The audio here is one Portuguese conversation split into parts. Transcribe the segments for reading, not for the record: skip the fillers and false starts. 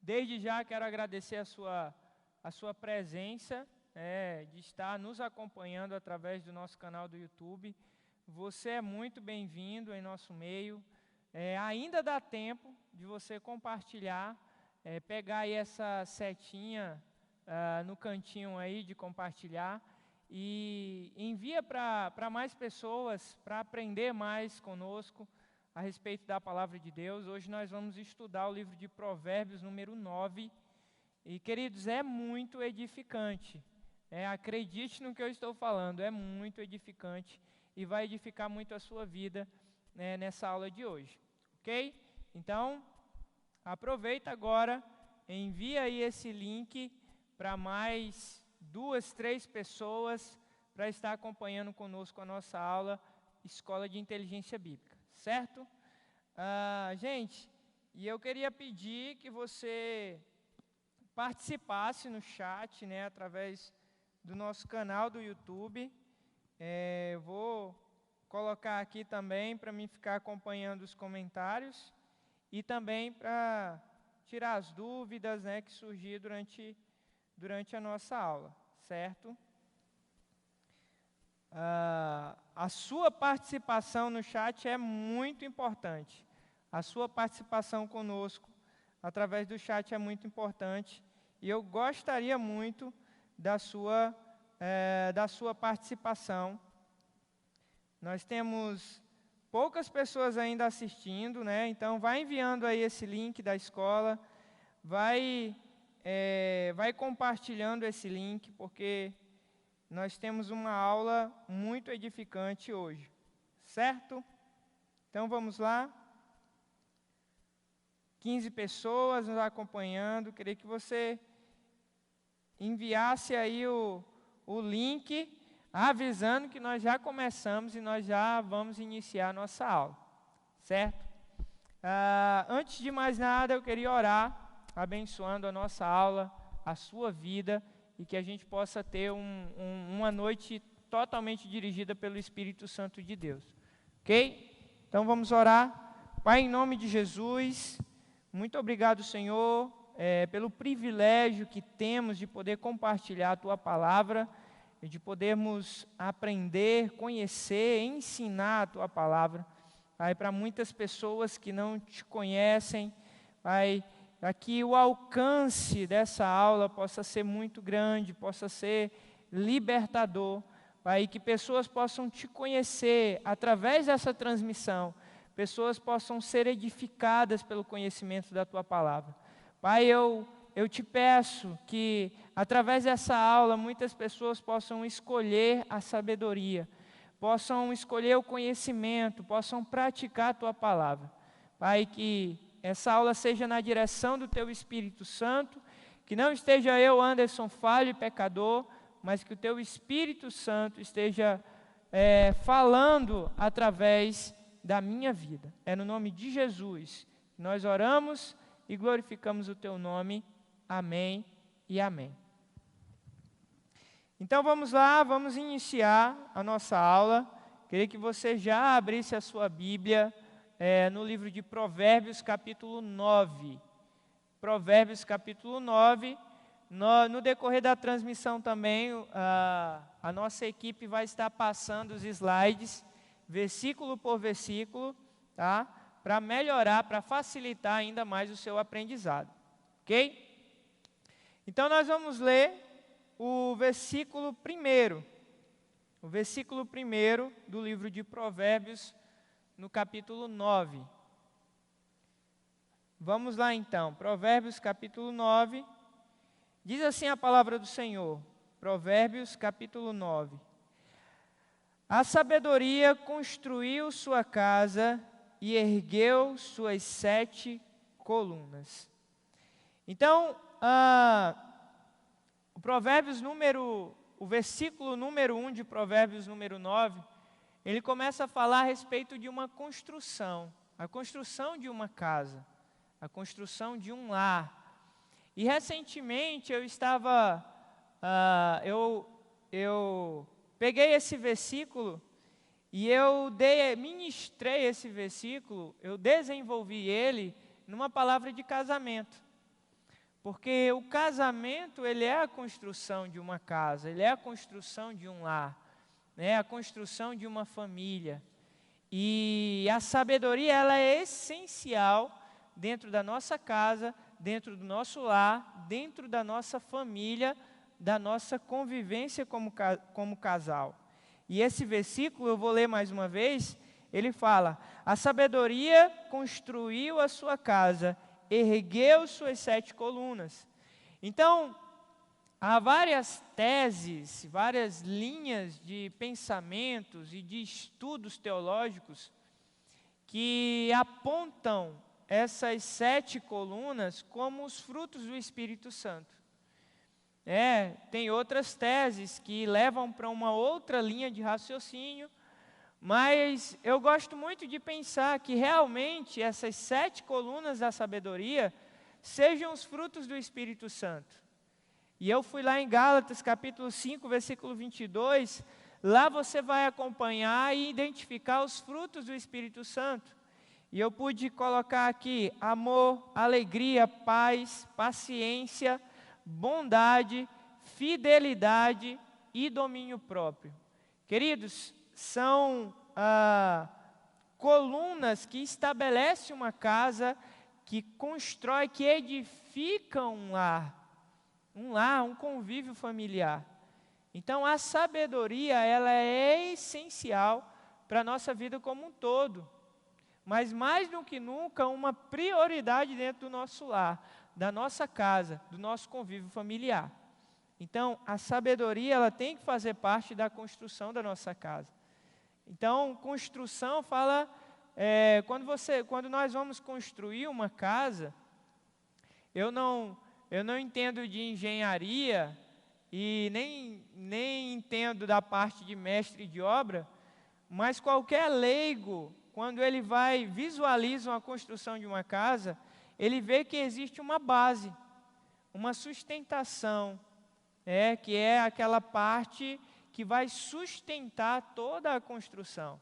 Desde já quero agradecer a sua presença, de estar nos acompanhando através do nosso canal do YouTube. Você é muito bem-vindo em nosso meio. Ainda dá tempo de você compartilhar, pegar aí essa setinha no cantinho aí de compartilhar e envia para mais pessoas, para aprender mais conosco a respeito da palavra de Deus. Hoje nós vamos estudar o livro de Provérbios, número 9. E, queridos, é muito edificante. Acredite no que eu estou falando, é muito edificante e vai edificar muito a sua vida, nessa aula de hoje. Ok? Então, aproveita agora, envia aí esse link para mais 2, 3 pessoas para estar acompanhando conosco a nossa aula Escola de Inteligência Bíblica, certo? Gente, e eu queria pedir que você participasse no chat, através do nosso canal do YouTube. Vou colocar aqui também para mim ficar acompanhando os comentários e também para tirar as dúvidas, que surgir durante a nossa aula, certo? A sua participação no chat é muito importante. A sua participação conosco através do chat é muito importante e eu gostaria muito da sua participação. Nós temos poucas pessoas ainda assistindo, então vai enviando aí esse link da escola, vai compartilhando esse link, porque nós temos uma aula muito edificante hoje, certo? Então vamos lá. 15 pessoas nos acompanhando. Queria que você enviasse aí o link, avisando que nós já começamos e nós já vamos iniciar a nossa aula, certo? Antes de mais nada, eu queria orar, abençoando a nossa aula, a sua vida, e que a gente possa ter uma noite totalmente dirigida pelo Espírito Santo de Deus, ok? Então vamos orar. Pai, em nome de Jesus, muito obrigado, Senhor, pelo privilégio que temos de poder compartilhar a Tua palavra, e de podermos aprender, conhecer, ensinar a Tua palavra. Pai, para muitas pessoas que não Te conhecem, Pai, para que o alcance dessa aula possa ser muito grande, possa ser libertador, Pai, e que pessoas possam Te conhecer através dessa transmissão, pessoas possam ser edificadas pelo conhecimento da Tua palavra. Pai, eu Te peço que através dessa aula muitas pessoas possam escolher a sabedoria, possam escolher o conhecimento, possam praticar a Tua palavra. Pai, que essa aula seja na direção do Teu Espírito Santo, que não esteja eu, Anderson, falho e pecador, mas que o Teu Espírito Santo esteja falando através da minha vida. É no nome de Jesus que nós oramos e glorificamos o Teu nome. Amém e amém. Então vamos lá, vamos iniciar a nossa aula. Queria que você já abrisse a sua Bíblia no livro de Provérbios, capítulo 9. Provérbios, capítulo 9. No decorrer da transmissão também, a nossa equipe vai estar passando os slides, versículo por versículo, tá? Para melhorar, para facilitar ainda mais o seu aprendizado. Ok? Então nós vamos ler o versículo 1. O versículo 1 do livro de Provérbios, no capítulo 9. Vamos lá então, Provérbios capítulo 9, diz assim a palavra do Senhor, Provérbios capítulo 9. A sabedoria construiu sua casa e ergueu suas 7 colunas. Então, o versículo número 1 de Provérbios número 9, ele começa a falar a respeito de uma construção, a construção de uma casa, a construção de um lar. E recentemente eu peguei esse versículo e ministrei esse versículo, eu desenvolvi ele numa palavra de casamento. Porque o casamento, ele é a construção de uma casa, ele é a construção de um lar, né? A construção de uma família. E a sabedoria, ela é essencial dentro da nossa casa, dentro do nosso lar, dentro da nossa família, da nossa convivência como casal. E esse versículo, eu vou ler mais uma vez, ele fala: a sabedoria construiu a sua casa, ergueu suas 7 colunas. Então, há várias teses, várias linhas de pensamentos e de estudos teológicos que apontam essas 7 colunas como os frutos do Espírito Santo. Tem outras teses que levam para uma outra linha de raciocínio, mas eu gosto muito de pensar que realmente essas 7 colunas da sabedoria sejam os frutos do Espírito Santo. E eu fui lá em Gálatas, capítulo 5, versículo 22, lá você vai acompanhar e identificar os frutos do Espírito Santo. E eu pude colocar aqui amor, alegria, paz, paciência, bondade, fidelidade e domínio próprio. Queridos, são colunas que estabelecem uma casa, que constrói, que edifica um lar, um convívio familiar. Então, a sabedoria, ela é essencial para a nossa vida como um todo. Mas mais do que nunca, uma prioridade dentro do nosso lar, da nossa casa, do nosso convívio familiar. Então, a sabedoria, ela tem que fazer parte da construção da nossa casa. Então, construção fala, quando nós vamos construir uma casa, eu não entendo de engenharia e nem entendo da parte de mestre de obra, mas qualquer leigo, quando ele visualiza uma construção de uma casa, ele vê que existe uma base, uma sustentação, que é aquela parte que vai sustentar toda a construção,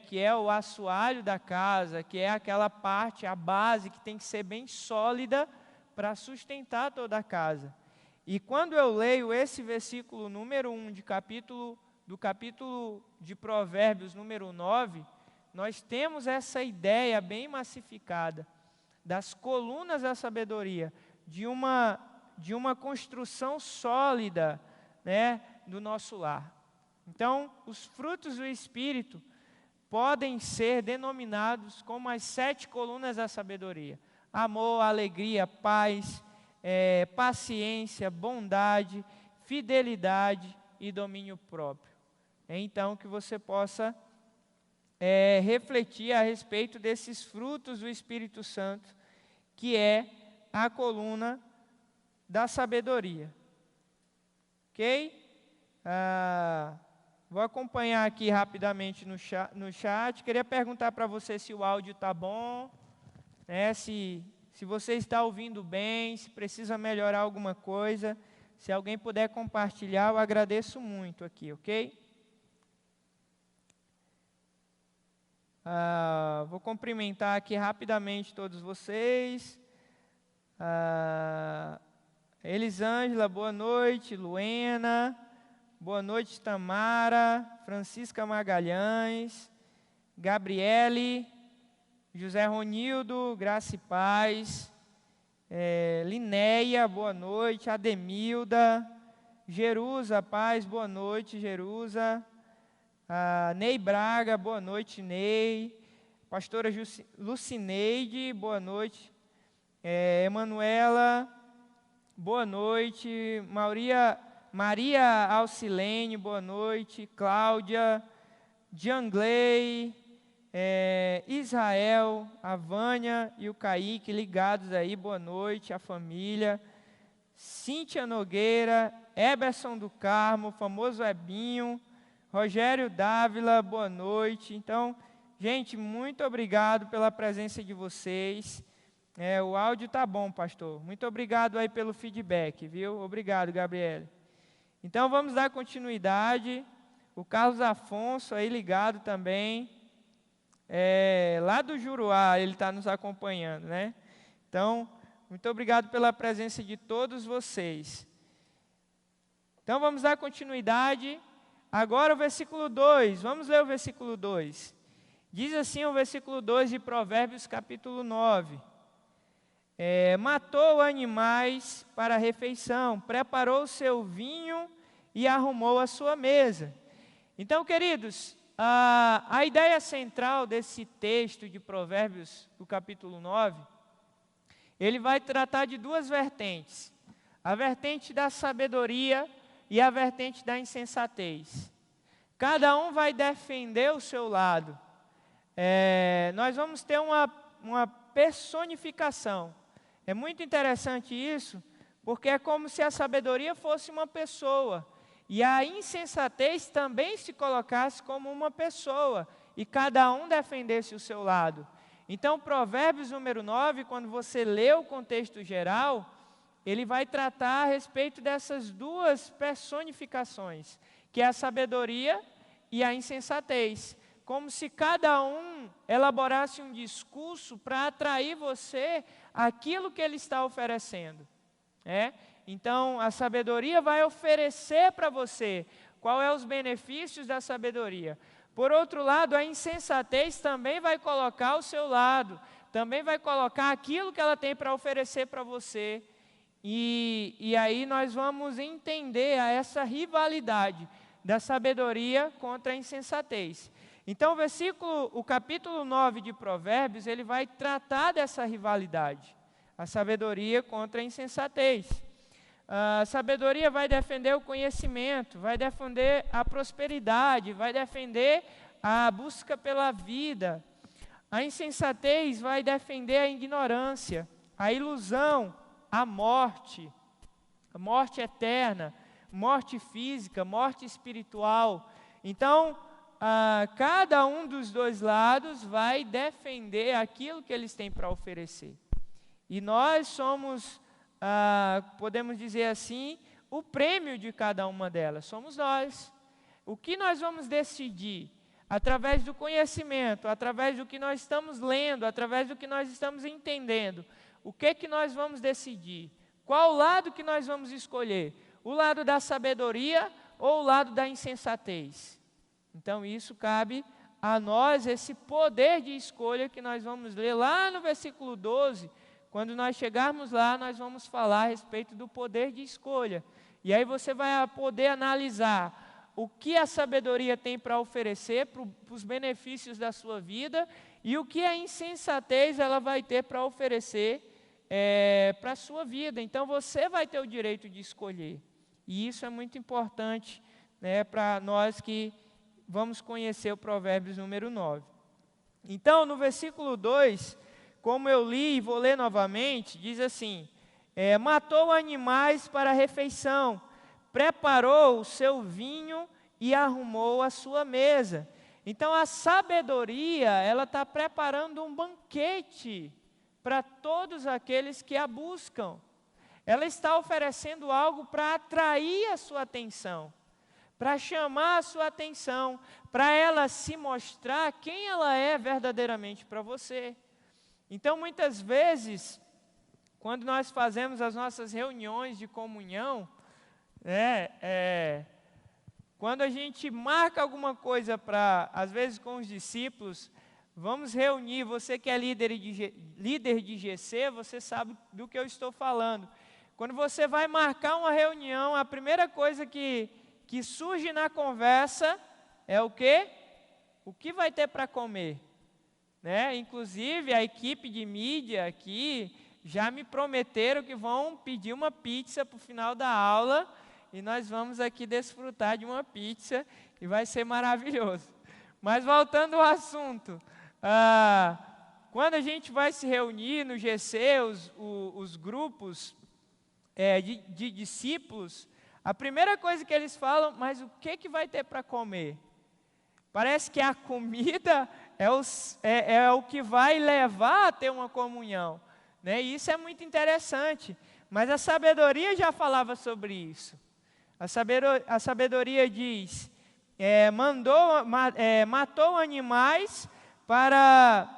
que é o assoalho da casa, que é aquela parte, a base que tem que ser bem sólida para sustentar toda a casa. E quando eu leio esse versículo número 1 do capítulo de Provérbios número 9, nós temos essa ideia bem massificada das colunas da sabedoria, de uma construção sólida, do nosso lar. Então, os frutos do Espírito podem ser denominados como as 7 colunas da sabedoria: amor, alegria, paz, paciência, bondade, fidelidade e domínio próprio. Então, que você possa refletir a respeito desses frutos do Espírito Santo, que é a coluna da sabedoria. Ok? Vou acompanhar aqui rapidamente no chat. Queria perguntar para você se o áudio está bom, se você está ouvindo bem, se precisa melhorar alguma coisa. Se alguém puder compartilhar, eu agradeço muito aqui, ok? Vou cumprimentar aqui rapidamente todos vocês. Elisângela, boa noite. Luena, boa noite. Tamara, Francisca Magalhães, Gabriele, José Ronildo, Graça e Paz, Linéia, boa noite. Ademilda, Jerusa, paz, boa noite, Jerusa. Ney Braga, boa noite, Ney. Pastora Lucineide, boa noite. Emanuela, boa noite. Maria Alcilene, boa noite. Cláudia, Diangley, Israel, a Vânia e o Kaique ligados aí, boa noite. A família. Cíntia Nogueira, Eberson do Carmo, famoso Ebinho. Rogério Dávila, boa noite. Então, gente, muito obrigado pela presença de vocês. O áudio está bom, pastor. Muito obrigado aí pelo feedback, viu? Obrigado, Gabriele. Então, vamos dar continuidade. O Carlos Afonso aí ligado também. Lá do Juruá, ele está nos acompanhando, né? Então, Muito obrigado pela presença de todos vocês. Então vamos dar continuidade. Agora o versículo 2, vamos ler o versículo 2. Diz assim o versículo 2 de Provérbios capítulo 9. Matou animais para a refeição, preparou o seu vinho e arrumou a sua mesa. Então, queridos, a ideia central desse texto de Provérbios, do capítulo 9, ele vai tratar de duas vertentes. A vertente da sabedoria e a vertente da insensatez. Cada um vai defender o seu lado. Nós vamos ter uma personificação. É muito interessante isso, porque é como se a sabedoria fosse uma pessoa, e a insensatez também se colocasse como uma pessoa, e cada um defendesse o seu lado. Então, Provérbios número 9, quando você lê o contexto geral, ele vai tratar a respeito dessas duas personificações, que é a sabedoria e a insensatez. Como se cada um elaborasse um discurso para atrair você aquilo que ele está oferecendo. Então, a sabedoria vai oferecer para você qual é os benefícios da sabedoria. Por outro lado, a insensatez também vai colocar o seu lado, também vai colocar aquilo que ela tem para oferecer para você. E aí nós vamos entender essa rivalidade da sabedoria contra a insensatez. Então, o capítulo 9 de Provérbios, ele vai tratar dessa rivalidade, a sabedoria contra a insensatez. A sabedoria vai defender o conhecimento, vai defender a prosperidade, vai defender a busca pela vida. A insensatez vai defender a ignorância, a ilusão, a morte eterna, morte física, morte espiritual. Então, cada um dos dois lados vai defender aquilo que eles têm para oferecer. E nós somos, podemos dizer assim, o prêmio de cada uma delas, somos nós. O que nós vamos decidir? Através do conhecimento, através do que nós estamos lendo, através do que nós estamos entendendo. O que nós vamos decidir? Qual lado que nós vamos escolher? O lado da sabedoria ou o lado da insensatez? Então, isso cabe a nós, esse poder de escolha que nós vamos ler lá no versículo 12. Quando nós chegarmos lá, nós vamos falar a respeito do poder de escolha. E aí você vai poder analisar o que a sabedoria tem para oferecer para os benefícios da sua vida e o que a insensatez ela vai ter para oferecer para a sua vida. Então, você vai ter o direito de escolher. E isso é muito importante, para nós que vamos conhecer o Provérbios número 9. Então, no versículo 2, como eu li e vou ler novamente, diz assim: matou animais para a refeição, preparou o seu vinho e arrumou a sua mesa. Então, a sabedoria, ela está preparando um banquete para todos aqueles que a buscam. Ela está oferecendo algo para atrair a sua atenção, para chamar a sua atenção, para ela se mostrar quem ela é verdadeiramente para você. Então, muitas vezes, quando nós fazemos as nossas reuniões de comunhão, quando a gente marca alguma coisa às vezes com os discípulos, vamos reunir, você que é líder de GC, você sabe do que eu estou falando. Quando você vai marcar uma reunião, a primeira coisa que surge na conversa é o quê? O que vai ter para comer? Inclusive, a equipe de mídia aqui já me prometeram que vão pedir uma pizza para o final da aula e nós vamos aqui desfrutar de uma pizza e vai ser maravilhoso. Mas voltando ao assunto, quando a gente vai se reunir no GC, os grupos de discípulos, a primeira coisa que eles falam, mas o que vai ter para comer? Parece que a comida é o que vai levar a ter uma comunhão. E isso é muito interessante. Mas a sabedoria já falava sobre isso. A sabedoria diz, matou animais para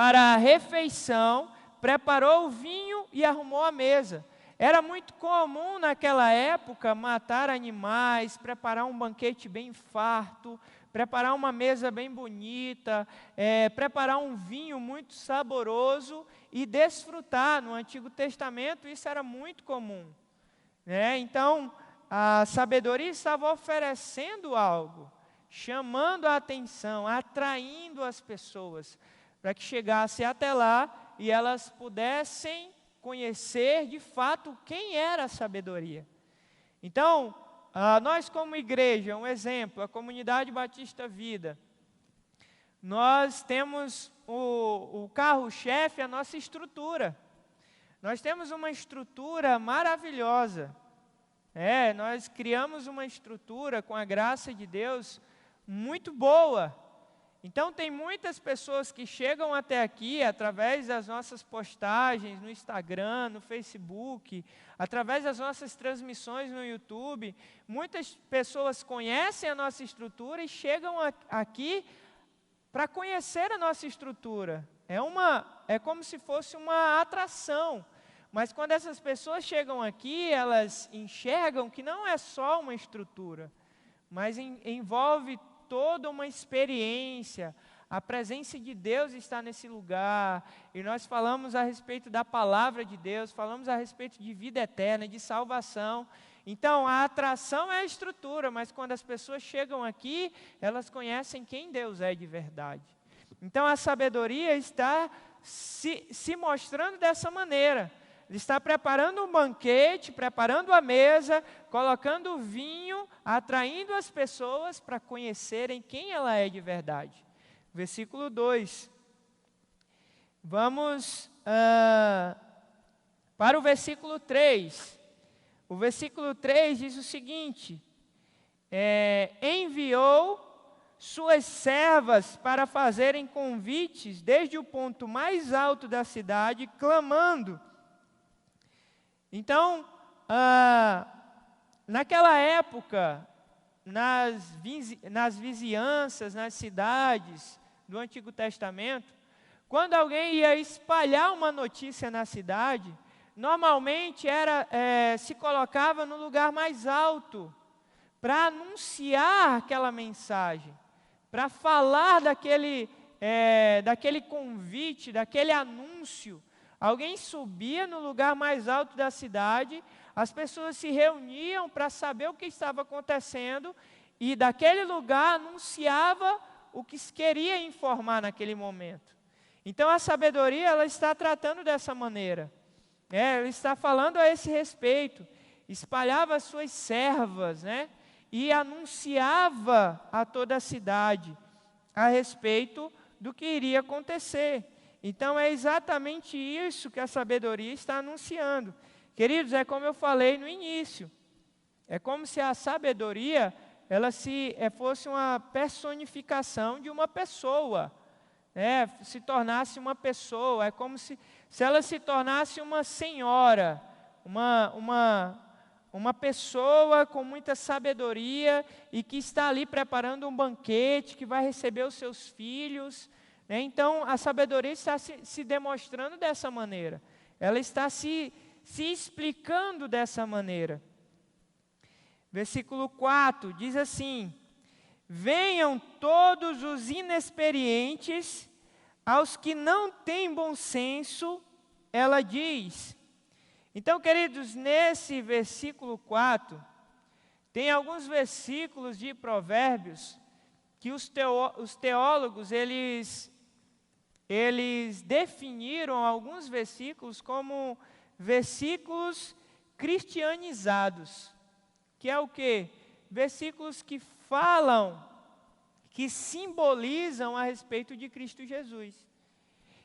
a refeição, preparou o vinho e arrumou a mesa. Era muito comum naquela época matar animais, preparar um banquete bem farto, preparar uma mesa bem bonita, preparar um vinho muito saboroso e desfrutar. No Antigo Testamento isso era muito comum, né? Então, a sabedoria estava oferecendo algo, chamando a atenção, atraindo as pessoas, para que chegasse até lá e elas pudessem conhecer de fato quem era a sabedoria. Então, nós como igreja, um exemplo, a Comunidade Batista Vida, nós temos o carro-chefe, a nossa estrutura. Nós temos uma estrutura maravilhosa. Nós criamos uma estrutura, com a graça de Deus, muito boa. Então, tem muitas pessoas que chegam até aqui, através das nossas postagens no Instagram, no Facebook, através das nossas transmissões no YouTube. Muitas pessoas conhecem a nossa estrutura e chegam aqui para conhecer a nossa estrutura. É como se fosse uma atração. Mas quando essas pessoas chegam aqui, elas enxergam que não é só uma estrutura, mas envolve toda uma experiência. A presença de Deus está nesse lugar, e nós falamos a respeito da palavra de Deus, falamos a respeito de vida eterna, de salvação. Então, a atração é a estrutura, mas quando as pessoas chegam aqui, elas conhecem quem Deus é de verdade. Então, a sabedoria está se mostrando dessa maneira. Ele está preparando um banquete, preparando a mesa, colocando o vinho, atraindo as pessoas para conhecerem quem ela é de verdade. Versículo 2. Vamos para o versículo 3. O versículo 3 diz o seguinte: enviou suas servas para fazerem convites desde o ponto mais alto da cidade, clamando. Então, naquela época, nas vizinhanças, nas cidades do Antigo Testamento, quando alguém ia espalhar uma notícia na cidade, normalmente se colocava no lugar mais alto para anunciar aquela mensagem, para falar daquele convite, daquele anúncio. Alguém subia no lugar mais alto da cidade, as pessoas se reuniam para saber o que estava acontecendo, e daquele lugar anunciava o que se queria informar naquele momento. Então a sabedoria, ela está tratando dessa maneira. Ela está falando a esse respeito. Espalhava as suas servas, e anunciava a toda a cidade a respeito do que iria acontecer. Então, é exatamente isso que a sabedoria está anunciando. Queridos, é como eu falei no início. É como se a sabedoria, ela fosse uma personificação de uma pessoa. Se tornasse uma pessoa. É como se ela se tornasse uma senhora, uma pessoa com muita sabedoria e que está ali preparando um banquete, que vai receber os seus filhos. Então, a sabedoria está se demonstrando dessa maneira. Ela está se explicando dessa maneira. Versículo 4 diz assim: venham todos os inexperientes, aos que não têm bom senso, ela diz. Então, queridos, nesse versículo 4, tem alguns versículos de Provérbios que os teólogos, eles definiram alguns versículos como versículos cristianizados, que é o quê? Versículos que falam, que simbolizam a respeito de Cristo Jesus.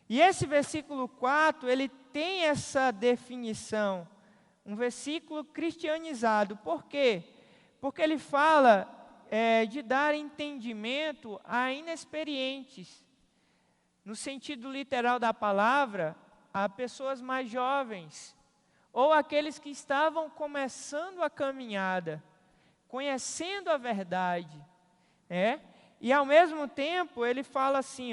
E esse versículo 4, ele tem essa definição, um versículo cristianizado. Por quê? Porque ele fala de dar entendimento a inexperientes. No sentido literal da palavra, a pessoas mais jovens, ou aqueles que estavam começando a caminhada, conhecendo a verdade. E ao mesmo tempo, ele fala assim,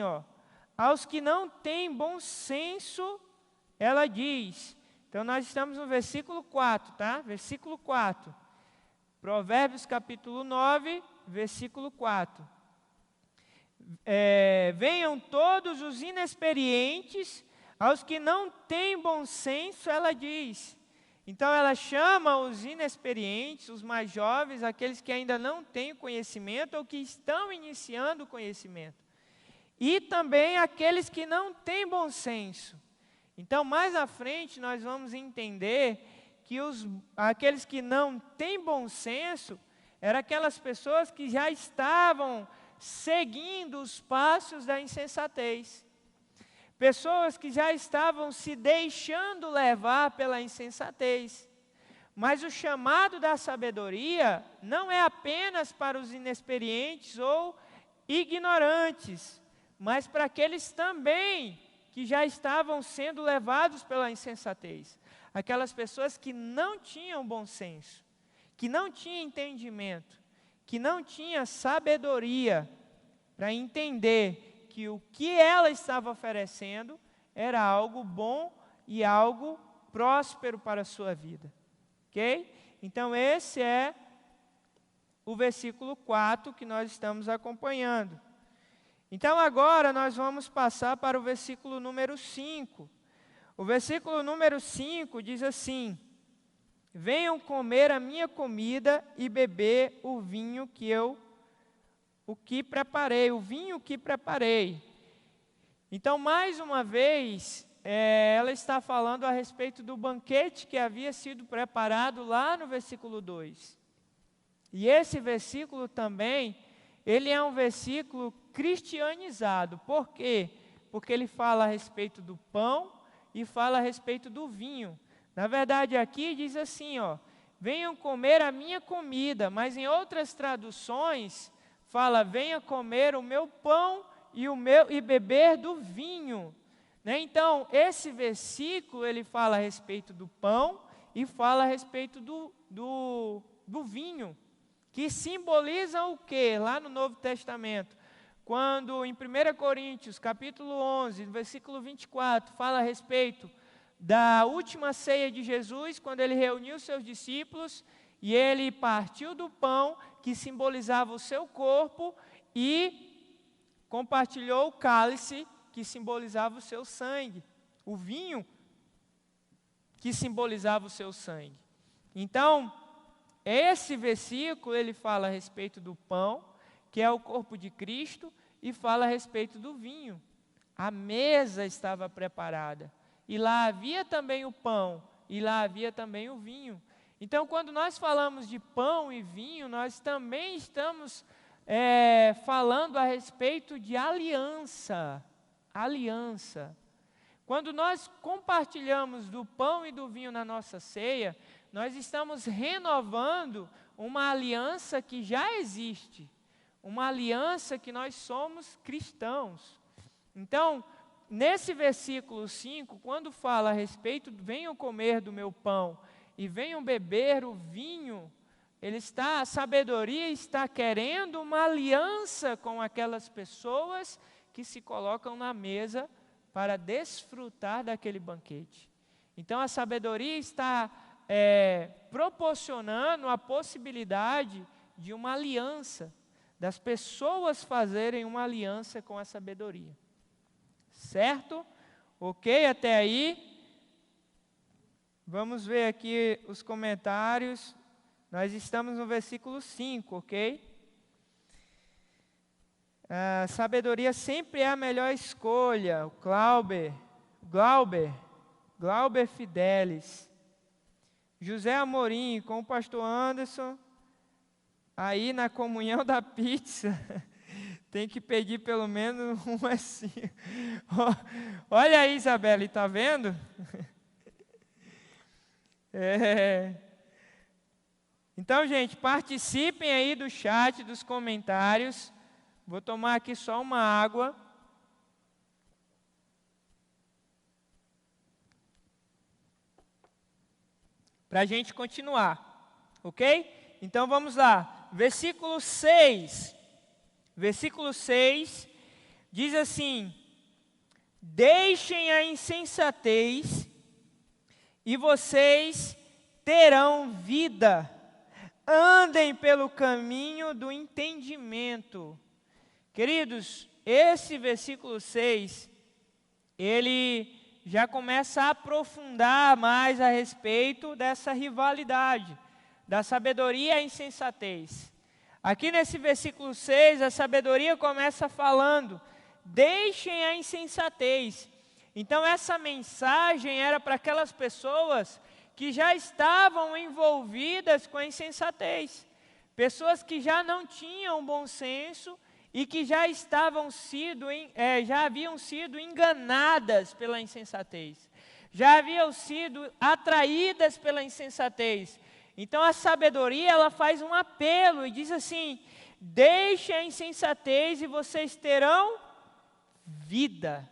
aos que não têm bom senso, ela diz. Então, nós estamos no versículo 4, tá? Versículo 4. Provérbios capítulo 9, versículo 4. Venham todos os inexperientes, aos que não têm bom senso, ela diz. Então, ela chama os inexperientes, os mais jovens, aqueles que ainda não têm conhecimento ou que estão iniciando o conhecimento. E também aqueles que não têm bom senso. Então, mais à frente, nós vamos entender que aqueles que não têm bom senso eram aquelas pessoas que já estavam seguindo os passos da insensatez. Pessoas que já estavam se deixando levar pela insensatez. Mas o chamado da sabedoria não é apenas para os inexperientes ou ignorantes, mas para aqueles também que já estavam sendo levados pela insensatez. Aquelas pessoas que não tinham bom senso, que não tinham entendimento, que não tinham sabedoria para entender que o que ela estava oferecendo era algo bom e algo próspero para a sua vida. Ok? Então, esse é o versículo 4 que nós estamos acompanhando. Então, agora nós vamos passar para o versículo número 5. O versículo número 5 diz assim: venham comer a minha comida e beber o vinho que preparei. Então, mais uma vez, ela está falando a respeito do banquete que havia sido preparado lá no versículo 2. E esse versículo também, ele é um versículo cristianizado. Por quê? Porque ele fala a respeito do pão e fala a respeito do vinho. Na verdade, aqui diz assim, venham comer a minha comida, mas em outras traduções fala, venha comer o meu pão e beber do vinho. Né? Então, esse versículo, ele fala a respeito do pão e fala a respeito do vinho, que simboliza o quê? Lá no Novo Testamento, quando em 1 Coríntios, capítulo 11, versículo 24, fala a respeito da última ceia de Jesus, quando ele reuniu seus discípulos, e ele partiu do pão, que simbolizava o seu corpo, e compartilhou o cálice, que simbolizava o seu sangue. O vinho, que simbolizava o seu sangue. Então, esse versículo, ele fala a respeito do pão, que é o corpo de Cristo, e fala a respeito do vinho. A mesa estava preparada, e lá havia também o pão, e lá havia também o vinho. Então, quando nós falamos de pão e vinho, nós também estamos falando a respeito de aliança. Aliança. Quando nós compartilhamos do pão e do vinho na nossa ceia, nós estamos renovando uma aliança que já existe. Uma aliança que nós somos cristãos. Então, nesse versículo 5, quando fala a respeito, venham comer do meu pão e venham beber o vinho, a sabedoria está querendo uma aliança com aquelas pessoas que se colocam na mesa para desfrutar daquele banquete. Então, a sabedoria está proporcionando a possibilidade de uma aliança, das pessoas fazerem uma aliança com a sabedoria. Certo? Ok, até aí? Vamos ver aqui os comentários. Nós estamos no versículo 5, ok? Sabedoria sempre é a melhor escolha. O Glauber Fidelis. José Amorim, com o pastor Anderson, aí na comunhão da pizza, tem que pedir pelo menos um assim. Olha aí, Isabela, está vendo? Então, gente, participem aí do chat, dos comentários. Vou tomar aqui só uma água. Para a gente continuar, ok? Então, vamos lá. Versículo 6. Versículo 6 diz assim: deixem a insensatez e vocês terão vida. Andem pelo caminho do entendimento. Queridos, esse versículo 6, ele já começa a aprofundar mais a respeito dessa rivalidade, da sabedoria e a insensatez. Aqui nesse versículo 6, a sabedoria começa falando: deixem a insensatez. Então essa mensagem era para aquelas pessoas que já estavam envolvidas com a insensatez. Pessoas que já não tinham bom senso e que já haviam sido enganadas pela insensatez. Já haviam sido atraídas pela insensatez. Então a sabedoria, ela faz um apelo e diz assim: deixem a insensatez e vocês terão vida.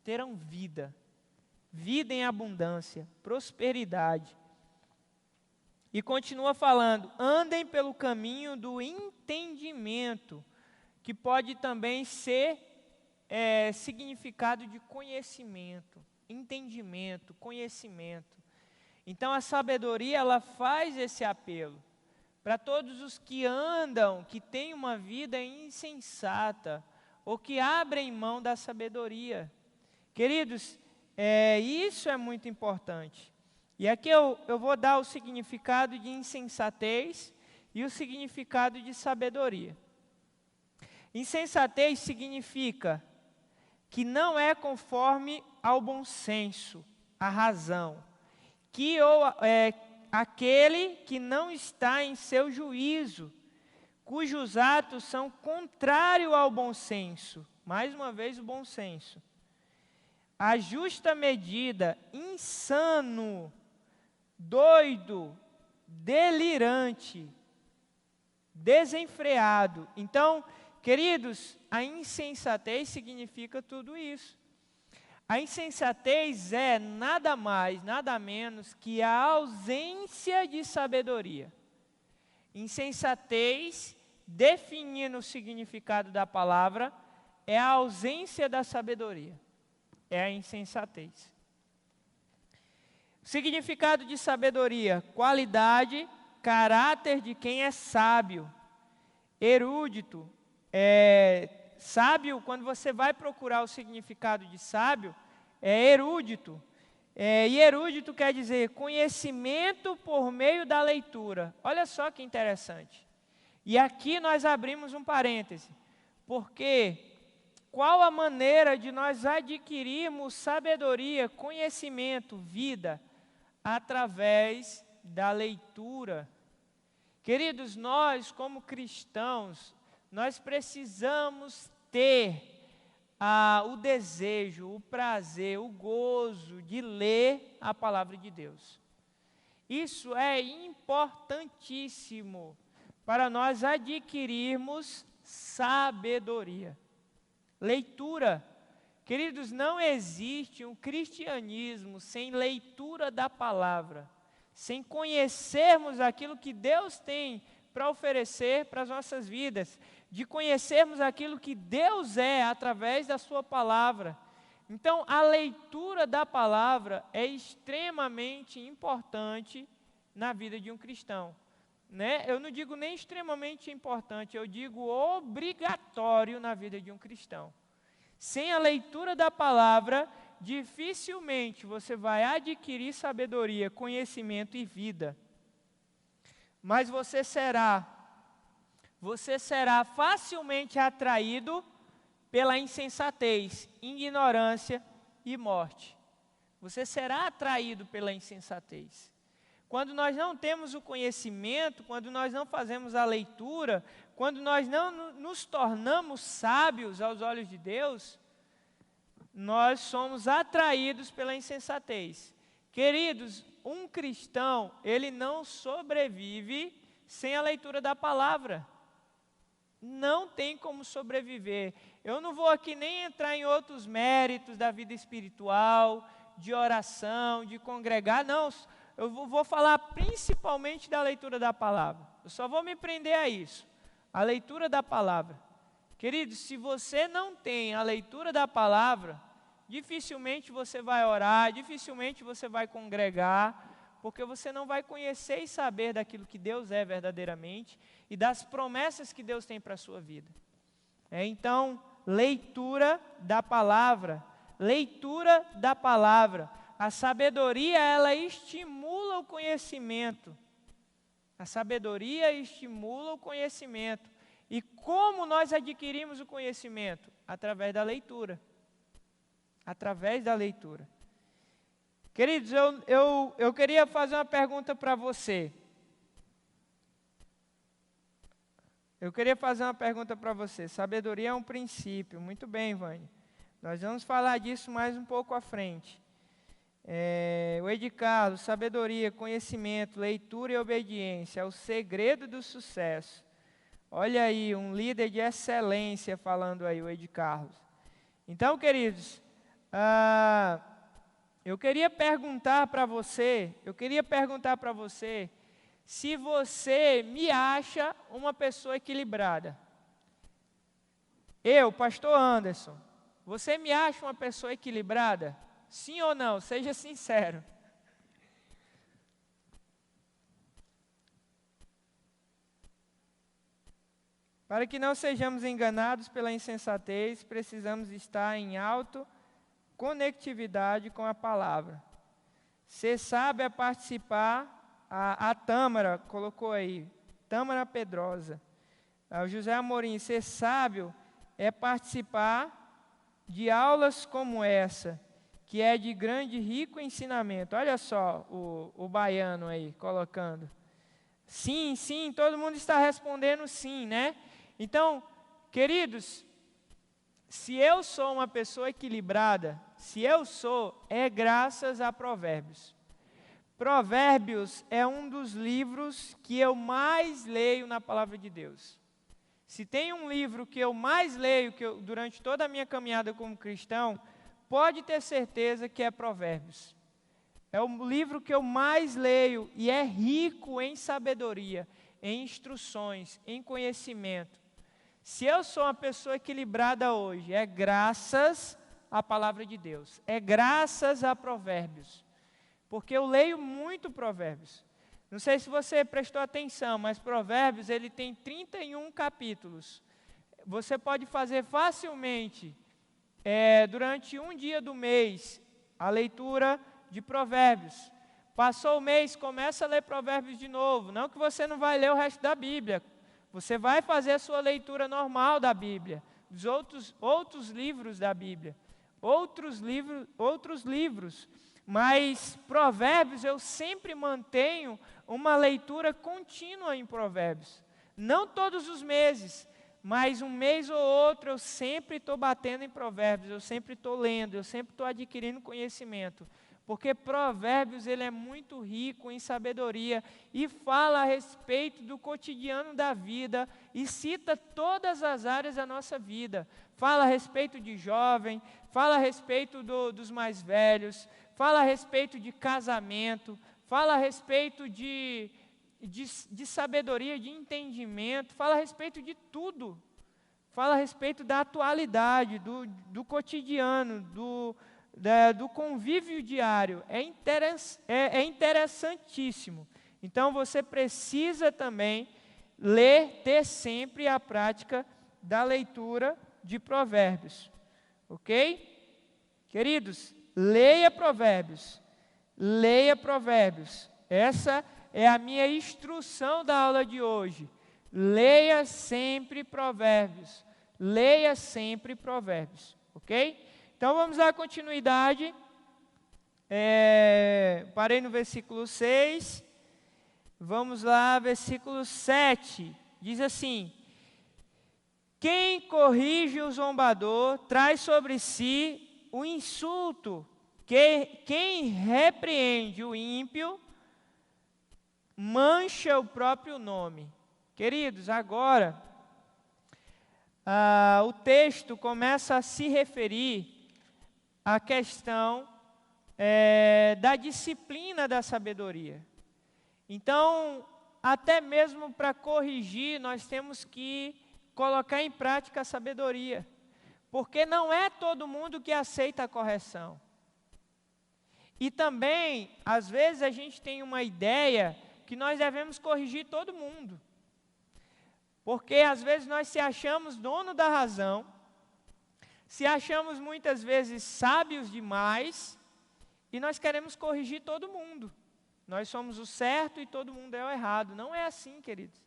Terão vida. Vida em abundância, prosperidade. E continua falando: andem pelo caminho do entendimento, que pode também ser significado de conhecimento, entendimento, conhecimento. Então a sabedoria, ela faz esse apelo para todos os que andam, que têm uma vida insensata, ou que abrem mão da sabedoria. Queridos, isso é muito importante. E aqui eu vou dar o significado de insensatez e o significado de sabedoria. Insensatez significa que não é conforme ao bom senso, à razão, aquele que não está em seu juízo, cujos atos são contrários ao bom senso. Mais uma vez, o bom senso. A justa medida, insano, doido, delirante, desenfreado. Então, queridos, a insensatez significa tudo isso. A insensatez é nada mais, nada menos que a ausência de sabedoria. Insensatez, definindo o significado da palavra, é a ausência da sabedoria. É a insensatez. O significado de sabedoria: qualidade, caráter de quem é sábio, erudito. Sábio, quando você vai procurar o significado de sábio, é erudito. E erudito quer dizer conhecimento por meio da leitura. Olha só que interessante. E aqui nós abrimos um parêntese, porque qual a maneira de nós adquirirmos sabedoria, conhecimento, vida? Através da leitura. Queridos, nós como cristãos, nós precisamos ter o desejo, o prazer, o gozo de ler a palavra de Deus. Isso é importantíssimo para nós adquirirmos sabedoria. Leitura. Queridos, não existe um cristianismo sem leitura da palavra, sem conhecermos aquilo que Deus tem para oferecer para as nossas vidas, de conhecermos aquilo que Deus é através da sua palavra. Então, a leitura da palavra é extremamente importante na vida de um cristão. Eu não digo nem extremamente importante, eu digo obrigatório na vida de um cristão. Sem a leitura da palavra, dificilmente você vai adquirir sabedoria, conhecimento e vida. Mas você será facilmente atraído pela insensatez, ignorância e morte. Você será atraído pela insensatez. Quando nós não temos o conhecimento, quando nós não fazemos a leitura, quando nós não nos tornamos sábios aos olhos de Deus, nós somos atraídos pela insensatez. Queridos, um cristão, ele não sobrevive sem a leitura da palavra. Não tem como sobreviver. Eu não vou aqui nem entrar em outros méritos da vida espiritual, de oração, de congregar, não. Eu vou falar principalmente da leitura da palavra. Eu só vou me prender a isso. A leitura da palavra. Queridos, se você não tem a leitura da palavra, dificilmente você vai orar, dificilmente você vai congregar, porque você não vai conhecer e saber daquilo que Deus é verdadeiramente e das promessas que Deus tem para a sua vida. Então, leitura da palavra. Leitura da palavra. A sabedoria, ela estimula o conhecimento. A sabedoria estimula o conhecimento. E como nós adquirimos o conhecimento? Através da leitura. Através da leitura. Queridos, eu queria fazer uma pergunta para você. Sabedoria é um princípio. Muito bem, Vânia. Nós vamos falar disso mais um pouco à frente. O Ed Carlos, sabedoria, conhecimento, leitura e obediência é o segredo do sucesso. Olha aí, um líder de excelência falando aí, o Ed Carlos. Então, queridos, eu queria perguntar para você, se você me acha uma pessoa equilibrada. Eu, pastor Anderson, você me acha uma pessoa equilibrada? Sim ou não? Seja sincero. Para que não sejamos enganados pela insensatez, precisamos estar em conectividade com a palavra. Ser sábio é participar, a Tâmara colocou aí, Tâmara Pedrosa. O José Amorim, ser sábio é participar de aulas como essa, que é de grande e rico ensinamento. Olha só o baiano aí colocando. Sim, sim, todo mundo está respondendo sim, né? Então, queridos, se eu sou uma pessoa equilibrada, é graças a Provérbios. Provérbios é um dos livros que eu mais leio na palavra de Deus. Se tem um livro que eu mais leio durante toda a minha caminhada como cristão, pode ter certeza que é Provérbios. É o livro que eu mais leio e é rico em sabedoria, em instruções, em conhecimento. Se eu sou uma pessoa equilibrada hoje, é graças à palavra de Deus, é graças a Provérbios. Porque eu leio muito Provérbios. Não sei se você prestou atenção, mas Provérbios ele tem 31 capítulos. Você pode fazer facilmente, durante um dia do mês, a leitura de Provérbios. Passou o mês, começa a ler Provérbios de novo. Não que você não vai ler o resto da Bíblia. Você vai fazer a sua leitura normal da Bíblia, dos outros livros da Bíblia. Outros livros. Mas Provérbios eu sempre mantenho uma leitura contínua em Provérbios. Não todos os meses, mas um mês ou outro eu sempre estou batendo em Provérbios, eu sempre estou lendo, eu sempre estou adquirindo conhecimento. Porque Provérbios ele é muito rico em sabedoria e fala a respeito do cotidiano da vida e cita todas as áreas da nossa vida. Fala a respeito de jovem, fala a respeito dos mais velhos, fala a respeito de casamento, fala a respeito de sabedoria, de entendimento, fala a respeito de tudo. Fala a respeito da atualidade, do cotidiano, do convívio diário. É interessantíssimo. Então você precisa também ter sempre a prática da leitura de Provérbios. Ok? Queridos, leia Provérbios. Leia Provérbios. Essa é a minha instrução da aula de hoje. Leia sempre Provérbios. Leia sempre Provérbios. Ok? Então vamos dar continuidade. Parei no versículo 6. Vamos lá, versículo 7. Diz assim: quem corrige o zombador traz sobre si o insulto. Quem repreende o ímpio mancha o próprio nome. Queridos, agora o texto começa a se referir à questão da disciplina da sabedoria. Então, até mesmo para corrigir, nós temos que colocar em prática a sabedoria. Porque não é todo mundo que aceita a correção. E também, às vezes, a gente tem uma ideia que nós devemos corrigir todo mundo. Porque, às vezes, nós se achamos dono da razão, se achamos, muitas vezes, sábios demais, e nós queremos corrigir todo mundo. Nós somos o certo e todo mundo é o errado. Não é assim, queridos.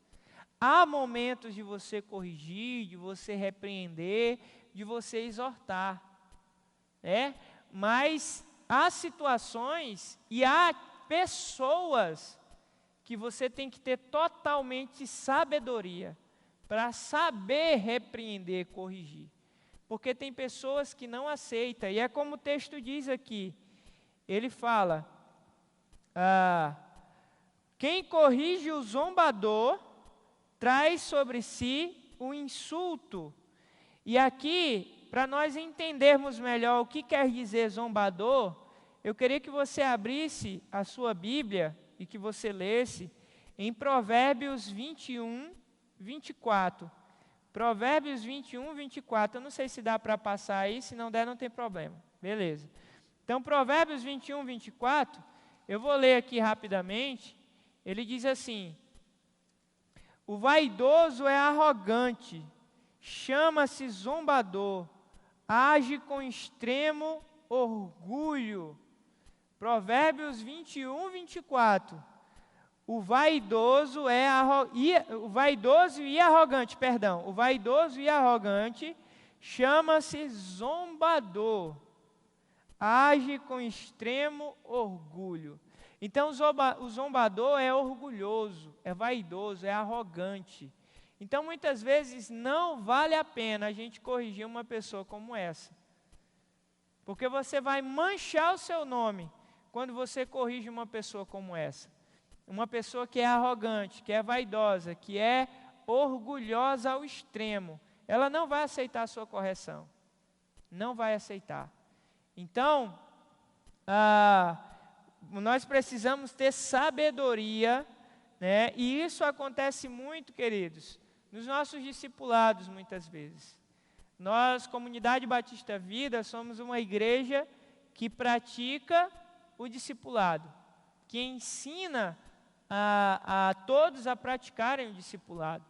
Há momentos de você corrigir, de você repreender, de você exortar. Mas há situações e há pessoas que você tem que ter totalmente sabedoria para saber repreender, corrigir. Porque tem pessoas que não aceitam. E é como o texto diz aqui. Ele fala, quem corrige o zombador traz sobre si o insulto. E aqui, para nós entendermos melhor o que quer dizer zombador, eu queria que você abrisse a sua Bíblia e que você lesse em Provérbios 21, 24. Provérbios 21, 24. Eu não sei se dá para passar aí, se não der não tem problema. Beleza. Então, Provérbios 21, 24, eu vou ler aqui rapidamente. Ele diz assim: o vaidoso é arrogante, chama-se zombador, age com extremo orgulho. Provérbios 21, 24. O vaidoso e arrogante chama-se zombador, age com extremo orgulho. Então, o zombador é orgulhoso, é vaidoso, é arrogante. Então, muitas vezes, não vale a pena a gente corrigir uma pessoa como essa. Porque você vai manchar o seu nome quando você corrige uma pessoa como essa. Uma pessoa que é arrogante, que é vaidosa, que é orgulhosa ao extremo. Ela não vai aceitar a sua correção. Não vai aceitar. Então, nós precisamos ter sabedoria, né? E isso acontece muito, queridos, nos nossos discipulados muitas vezes. Nós, Comunidade Batista Vida, somos uma igreja que pratica o discipulado, que ensina a todos a praticarem o discipulado.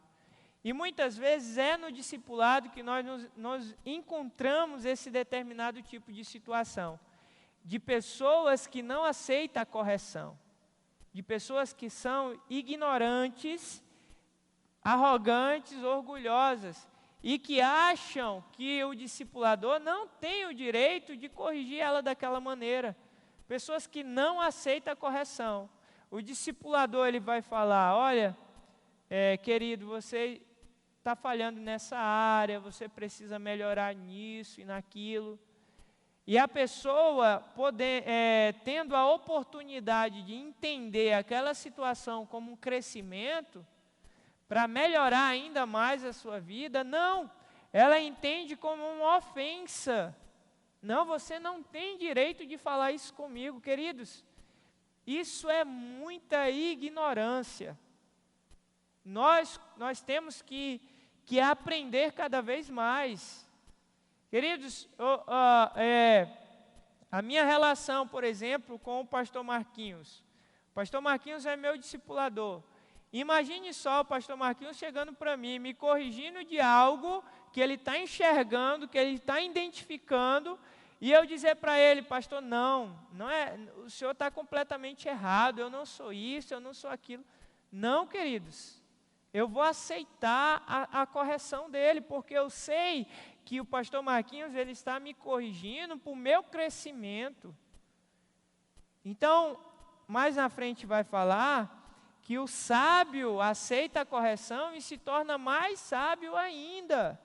E muitas vezes é no discipulado que nós encontramos esse determinado tipo de situação, de pessoas que não aceitam a correção, de pessoas que são ignorantes, arrogantes, orgulhosas, e que acham que o discipulador não tem o direito de corrigir ela daquela maneira. Pessoas que não aceitam a correção. O discipulador ele vai falar, olha, querido, você está falhando nessa área, você precisa melhorar nisso e naquilo. E a pessoa, tendo a oportunidade de entender aquela situação como um crescimento, para melhorar ainda mais a sua vida, não, ela entende como uma ofensa. Não, você não tem direito de falar isso comigo, queridos. Isso é muita ignorância. Nós temos que aprender cada vez mais. Queridos, a minha relação, por exemplo, com o pastor Marquinhos. O pastor Marquinhos é meu discipulador. Imagine só o pastor Marquinhos chegando para mim, me corrigindo de algo que ele está enxergando, que ele está identificando, e eu dizer para ele, pastor, não é, o senhor está completamente errado, eu não sou isso, eu não sou aquilo. Não, queridos, eu vou aceitar a correção dele, porque eu sei que o pastor Marquinhos ele está me corrigindo para o meu crescimento. Então, mais na frente vai falar que o sábio aceita a correção e se torna mais sábio ainda.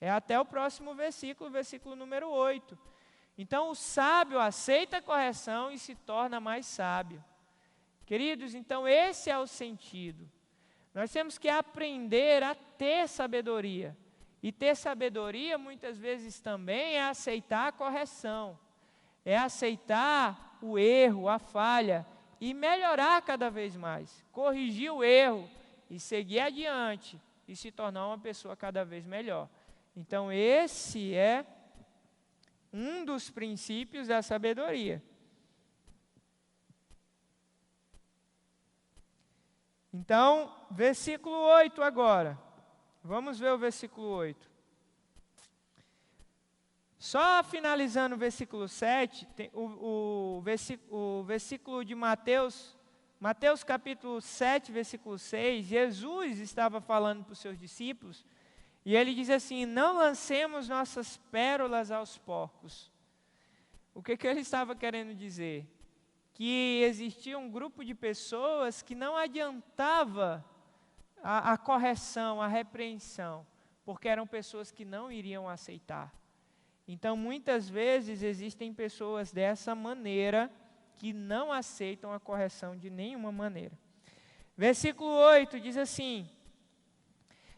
É até o próximo versículo, versículo número 8. Então, o sábio aceita a correção e se torna mais sábio. Queridos, então esse é o sentido. Nós temos que aprender a ter sabedoria. E ter sabedoria, muitas vezes, também é aceitar a correção. É aceitar o erro, a falha, e melhorar cada vez mais. Corrigir o erro e seguir adiante e se tornar uma pessoa cada vez melhor. Então, esse é um dos princípios da sabedoria. Então, versículo 8 agora. Vamos ver o versículo 8. Só finalizando o versículo 7, o versículo de Mateus capítulo 7, versículo 6, Jesus estava falando para os seus discípulos, e ele diz assim: não lancemos nossas pérolas aos porcos. O que ele estava querendo dizer? Que existia um grupo de pessoas que não adiantava a correção, a repreensão, porque eram pessoas que não iriam aceitar. Então, muitas vezes, existem pessoas dessa maneira que não aceitam a correção de nenhuma maneira. Versículo 8 diz assim: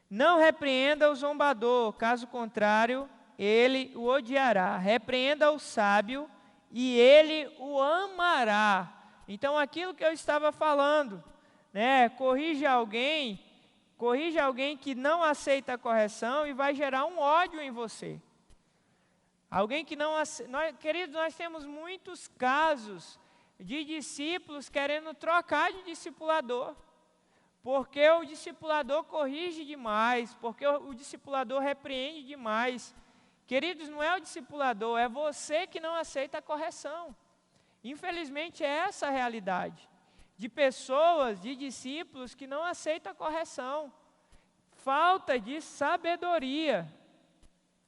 não repreenda o zombador, caso contrário, ele o odiará. Repreenda o sábio, e ele o amará. Então, aquilo que eu estava falando, né, corrija alguém que não aceita a correção e vai gerar um ódio em você. Alguém que não aceita. Queridos, nós temos muitos casos de discípulos querendo trocar de discipulador, porque o discipulador corrige demais, porque o discipulador repreende demais. Queridos, não é o discipulador, é você que não aceita a correção. Infelizmente, é essa a realidade de pessoas, de discípulos que não aceitam a correção. Falta de sabedoria.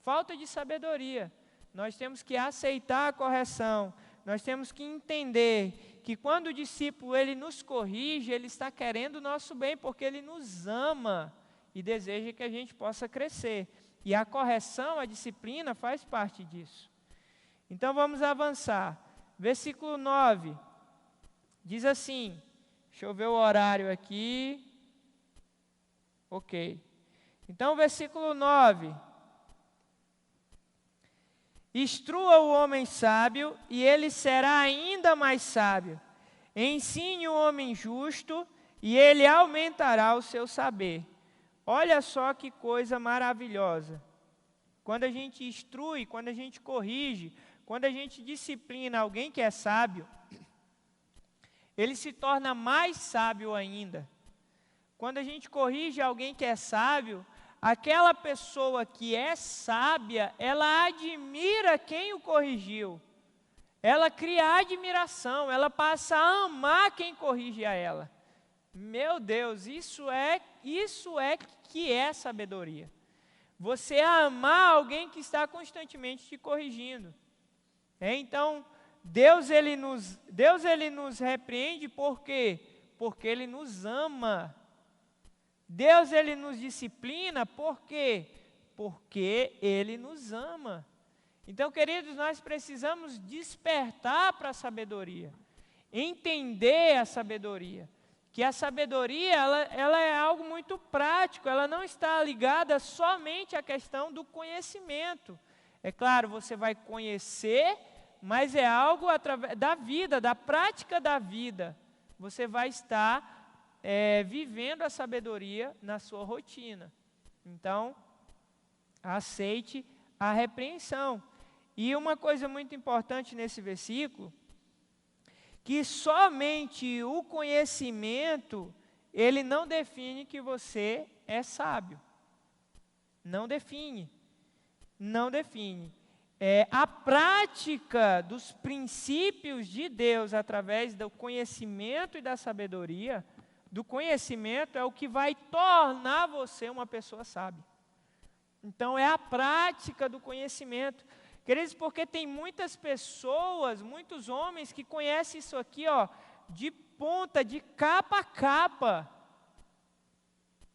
Falta de sabedoria. Nós temos que aceitar a correção. Nós temos que entender que quando o discípulo ele nos corrige, ele está querendo o nosso bem, porque ele nos ama e deseja que a gente possa crescer. E a correção, a disciplina faz parte disso. Então vamos avançar. Versículo 9. Diz assim, deixa eu ver o horário aqui. Ok. Então, versículo 9. Instrua o homem sábio, e ele será ainda mais sábio. Ensine o homem justo, e ele aumentará o seu saber. Olha só que coisa maravilhosa. Quando a gente instrui, quando a gente corrige, quando a gente disciplina alguém que é sábio, ele se torna mais sábio ainda. Quando a gente corrige alguém que é sábio, aquela pessoa que é sábia, ela admira quem o corrigiu. Ela cria admiração, ela passa a amar quem corrige a ela. Meu Deus, isso é que é sabedoria. Você amar alguém que está constantemente te corrigindo. Então, Deus ele nos repreende por quê? Porque Ele nos ama. Deus ele nos disciplina por quê? Porque Ele nos ama. Então, queridos, nós precisamos despertar para a sabedoria. Entender a sabedoria. Que a sabedoria, ela é algo muito prático, ela não está ligada somente à questão do conhecimento. É claro, você vai conhecer, mas é algo através da vida, da prática da vida. Você vai estar vivendo a sabedoria na sua rotina. Então, aceite a repreensão. E uma coisa muito importante nesse versículo, que somente o conhecimento, ele não define que você é sábio. Não define. Não define. A prática dos princípios de Deus através do conhecimento e da sabedoria, do conhecimento é o que vai tornar você uma pessoa sábia. Então, é a prática do conhecimento. Queridos, porque tem muitas pessoas, muitos homens que conhecem isso aqui, de ponta, de capa a capa,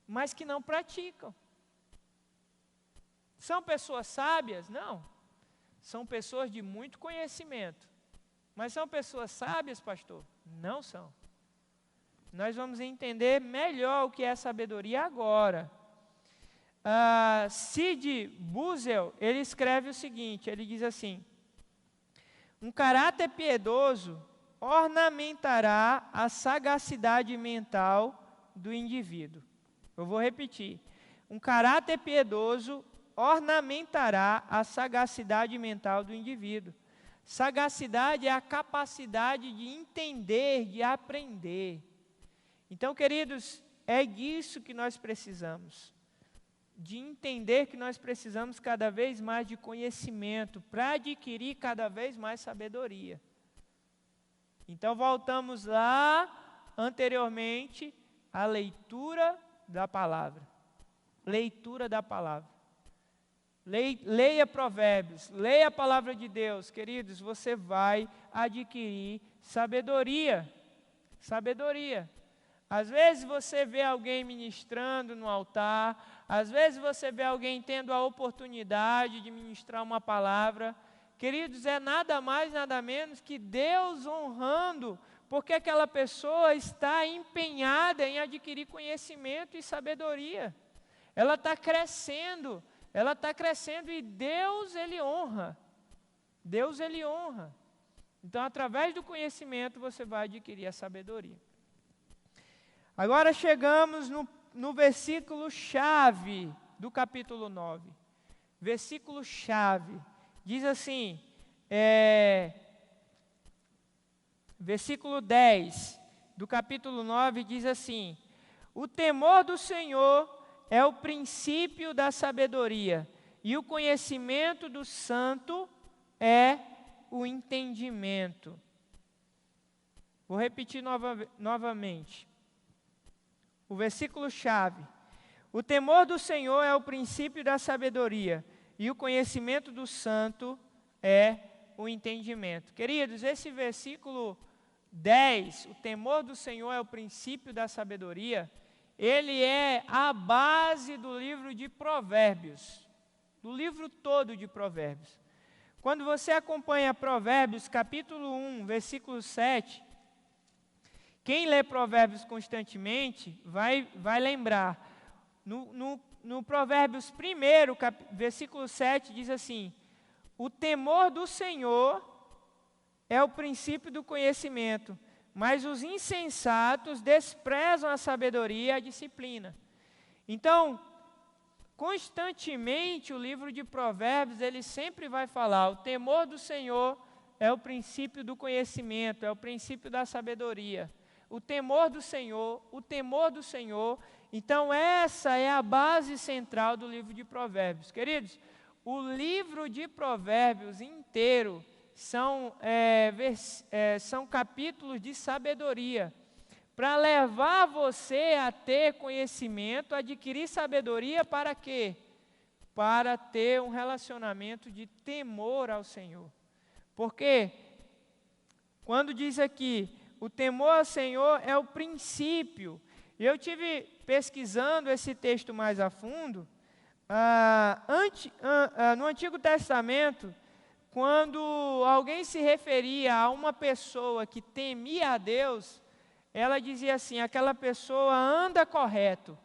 mas que não praticam. São pessoas sábias? Não. São pessoas de muito conhecimento. Mas são pessoas sábias, pastor? Não são. Nós vamos entender melhor o que é sabedoria agora. Sid Buzel, ele escreve o seguinte, ele diz assim: um caráter piedoso ornamentará a sagacidade mental do indivíduo. Eu vou repetir. Um caráter piedoso ornamentará a sagacidade mental do indivíduo. Sagacidade é a capacidade de entender, de aprender. Então, queridos, é disso que nós precisamos. De entender que nós precisamos cada vez mais de conhecimento para adquirir cada vez mais sabedoria. Então, voltamos lá anteriormente à leitura da palavra. Leitura da palavra. Leia Provérbios, leia a palavra de Deus, queridos, você vai adquirir sabedoria. Sabedoria. Às vezes você vê alguém ministrando no altar, às vezes você vê alguém tendo a oportunidade de ministrar uma palavra. Queridos, é nada mais, nada menos que Deus honrando, porque aquela pessoa está empenhada em adquirir conhecimento e sabedoria. Ela está crescendo e Deus, Ele honra. Deus, Ele honra. Então, através do conhecimento, você vai adquirir a sabedoria. Agora chegamos no versículo-chave do capítulo 9. Versículo-chave. Diz assim, versículo 10 do capítulo 9 diz assim: o temor do Senhor é o princípio da sabedoria, e o conhecimento do santo é o entendimento. Vou repetir novamente. O versículo-chave. O temor do Senhor é o princípio da sabedoria, e o conhecimento do santo é o entendimento. Queridos, esse versículo 10, o temor do Senhor é o princípio da sabedoria, ele é a base do livro de Provérbios, do livro todo de Provérbios. Quando você acompanha Provérbios, capítulo 1, versículo 7, quem lê Provérbios constantemente vai lembrar. No Provérbios 1, versículo 7, diz assim: o temor do Senhor é o princípio do conhecimento, mas os insensatos desprezam a sabedoria e a disciplina. Então, constantemente o livro de Provérbios, ele sempre vai falar, o temor do Senhor é o princípio do conhecimento, é o princípio da sabedoria. O temor do Senhor, o temor do Senhor. Então, essa é a base central do livro de Provérbios. Queridos, o livro de Provérbios inteiro são capítulos de sabedoria, para levar você a ter conhecimento, adquirir sabedoria para quê? Para ter um relacionamento de temor ao Senhor. Porque, quando diz aqui, o temor ao Senhor é o princípio. Eu tive pesquisando esse texto mais a fundo. No Antigo Testamento, quando alguém se referia a uma pessoa que temia a Deus, ela dizia assim, aquela pessoa anda correto,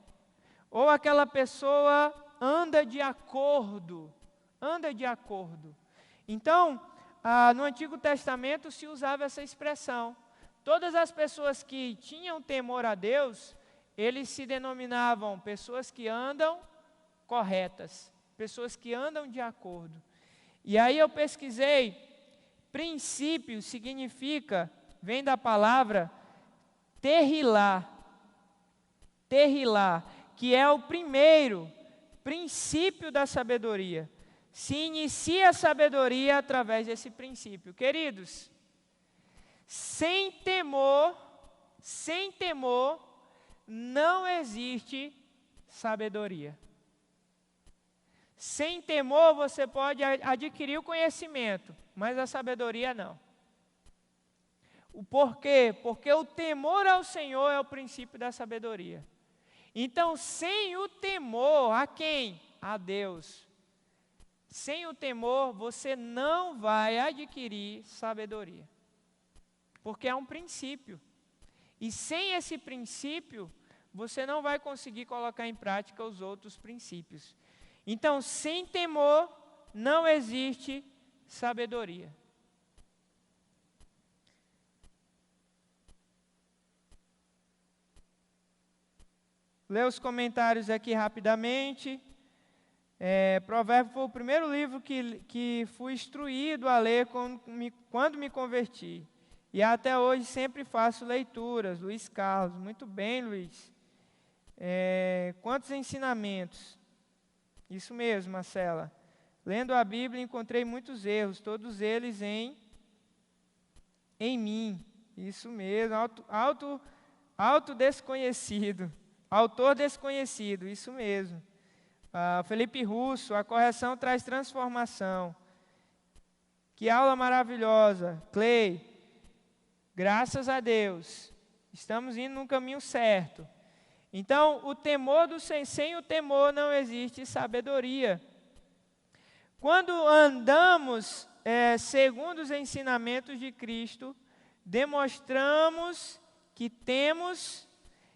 ou aquela pessoa anda de acordo, Então, no Antigo Testamento se usava essa expressão. Todas as pessoas que tinham temor a Deus, eles se denominavam pessoas que andam corretas, pessoas que andam de acordo. E aí eu pesquisei, princípio significa, vem da palavra terrilar, que é o primeiro princípio da sabedoria. Se inicia a sabedoria através desse princípio. Queridos, sem temor, não existe sabedoria. Sem temor você pode adquirir o conhecimento, mas a sabedoria não. O porquê? Porque o temor ao Senhor é o princípio da sabedoria. Então, sem o temor, a quem? A Deus. Sem o temor, você não vai adquirir sabedoria. Porque é um princípio. E sem esse princípio, você não vai conseguir colocar em prática os outros princípios. Então, sem temor, não existe sabedoria. Lê os comentários aqui rapidamente. Provérbios foi o primeiro livro que fui instruído a ler quando me converti. E até hoje sempre faço leituras. Luiz Carlos, muito bem, Luiz. Quantos ensinamentos? Isso mesmo, Marcela. Lendo a Bíblia encontrei muitos erros, todos eles em mim. Isso mesmo, autor desconhecido, isso mesmo. Felipe Russo, a correção traz transformação. Que aula maravilhosa. Clay, graças a Deus, estamos indo no caminho certo. Então, sem o temor não existe sabedoria. Quando andamos segundo os ensinamentos de Cristo, demonstramos que temos.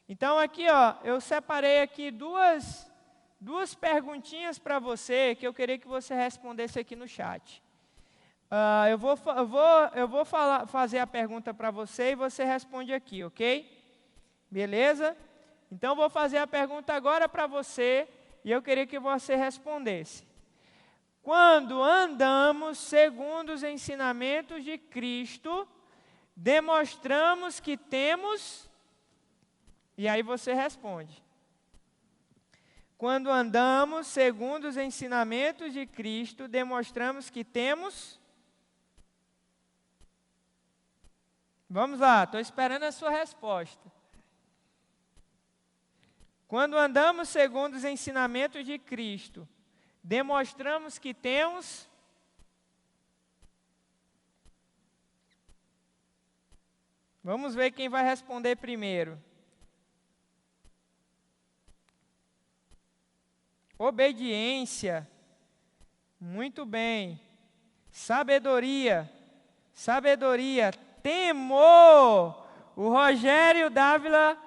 Então aqui, eu separei aqui duas perguntinhas para você, que eu queria que você respondesse aqui no chat. Eu vou fazer a pergunta para você e você responde aqui, ok? Beleza? Então vou fazer a pergunta agora para você e eu queria que você respondesse. Quando andamos segundo os ensinamentos de Cristo, demonstramos que temos. E aí você responde. Quando andamos segundo os ensinamentos de Cristo, demonstramos que temos. Vamos lá, estou esperando a sua resposta. Quando andamos segundo os ensinamentos de Cristo, demonstramos que temos. Vamos ver quem vai responder primeiro. Obediência. Muito bem. Sabedoria. Temor. O Rogério Dávila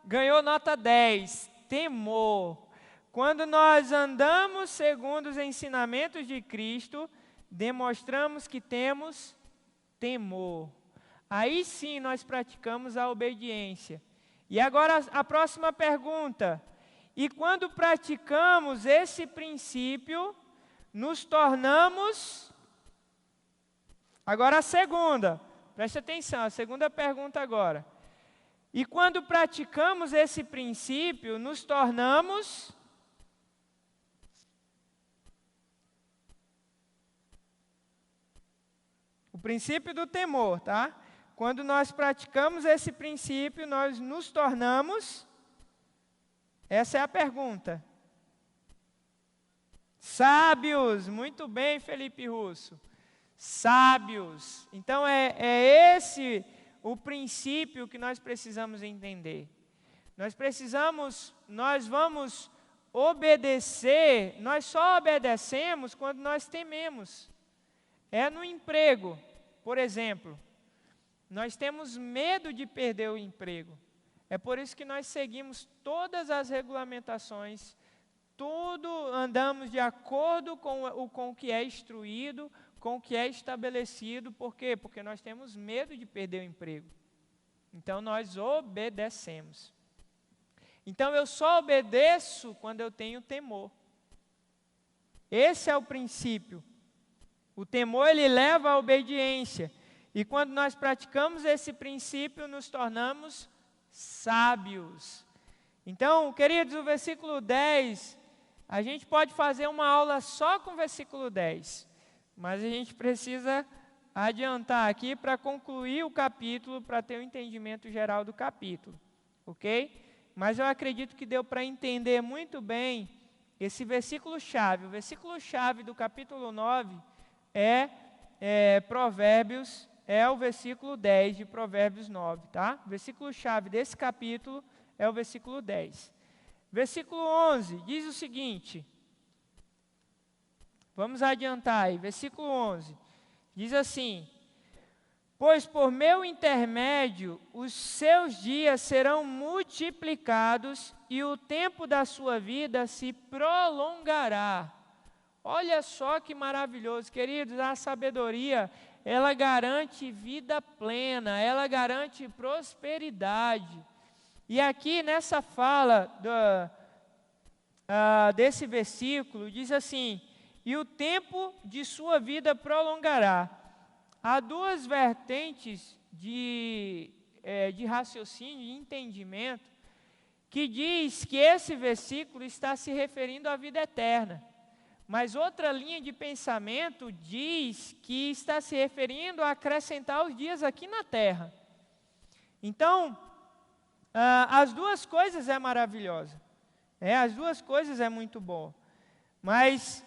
ganhou nota 10. Temor. Quando nós andamos segundo os ensinamentos de Cristo, demonstramos que temos temor. Aí sim nós praticamos a obediência. E agora a próxima pergunta. E quando praticamos esse princípio, nos tornamos. Agora a segunda. Preste atenção, a segunda pergunta agora. E quando praticamos esse princípio, nos tornamos. O princípio do temor, tá? Quando nós praticamos esse princípio, nós nos tornamos. Essa é a pergunta. Sábios. Muito bem, Felipe Russo. Sábios. Então é esse o princípio que nós precisamos entender. Nós vamos obedecer, nós só obedecemos quando nós tememos. No emprego, por exemplo. Nós temos medo de perder o emprego. É por isso que nós seguimos todas as regulamentações, andamos de acordo com o que é instruído, com o que é estabelecido. Por quê? Porque nós temos medo de perder o emprego. Então nós obedecemos. Então eu só obedeço quando eu tenho temor. Esse é o princípio. O temor, ele leva à obediência. E quando nós praticamos esse princípio, nos tornamos sábios. Então, queridos, o versículo 10, a gente pode fazer uma aula só com o versículo 10. Mas a gente precisa adiantar aqui para concluir o capítulo, para ter um entendimento geral do capítulo. Ok? Mas eu acredito que deu para entender muito bem esse versículo-chave. O versículo-chave do capítulo 9 Provérbios. É o versículo 10 de Provérbios 9, tá? O versículo-chave desse capítulo é o versículo 10. Versículo 11 diz o seguinte. Vamos adiantar aí. Versículo 11. Diz assim: pois por meu intermédio os seus dias serão multiplicados e o tempo da sua vida se prolongará. Olha só que maravilhoso, queridos, a sabedoria, ela garante vida plena, ela garante prosperidade. E aqui nessa fala desse versículo diz assim: e o tempo de sua vida prolongará. Há duas vertentes de raciocínio, de entendimento, que diz que esse versículo está se referindo à vida eterna. Mas outra linha de pensamento diz que está se referindo a acrescentar os dias aqui na terra. Então, as duas coisas é maravilhosa. As duas coisas é muito bom. Mas,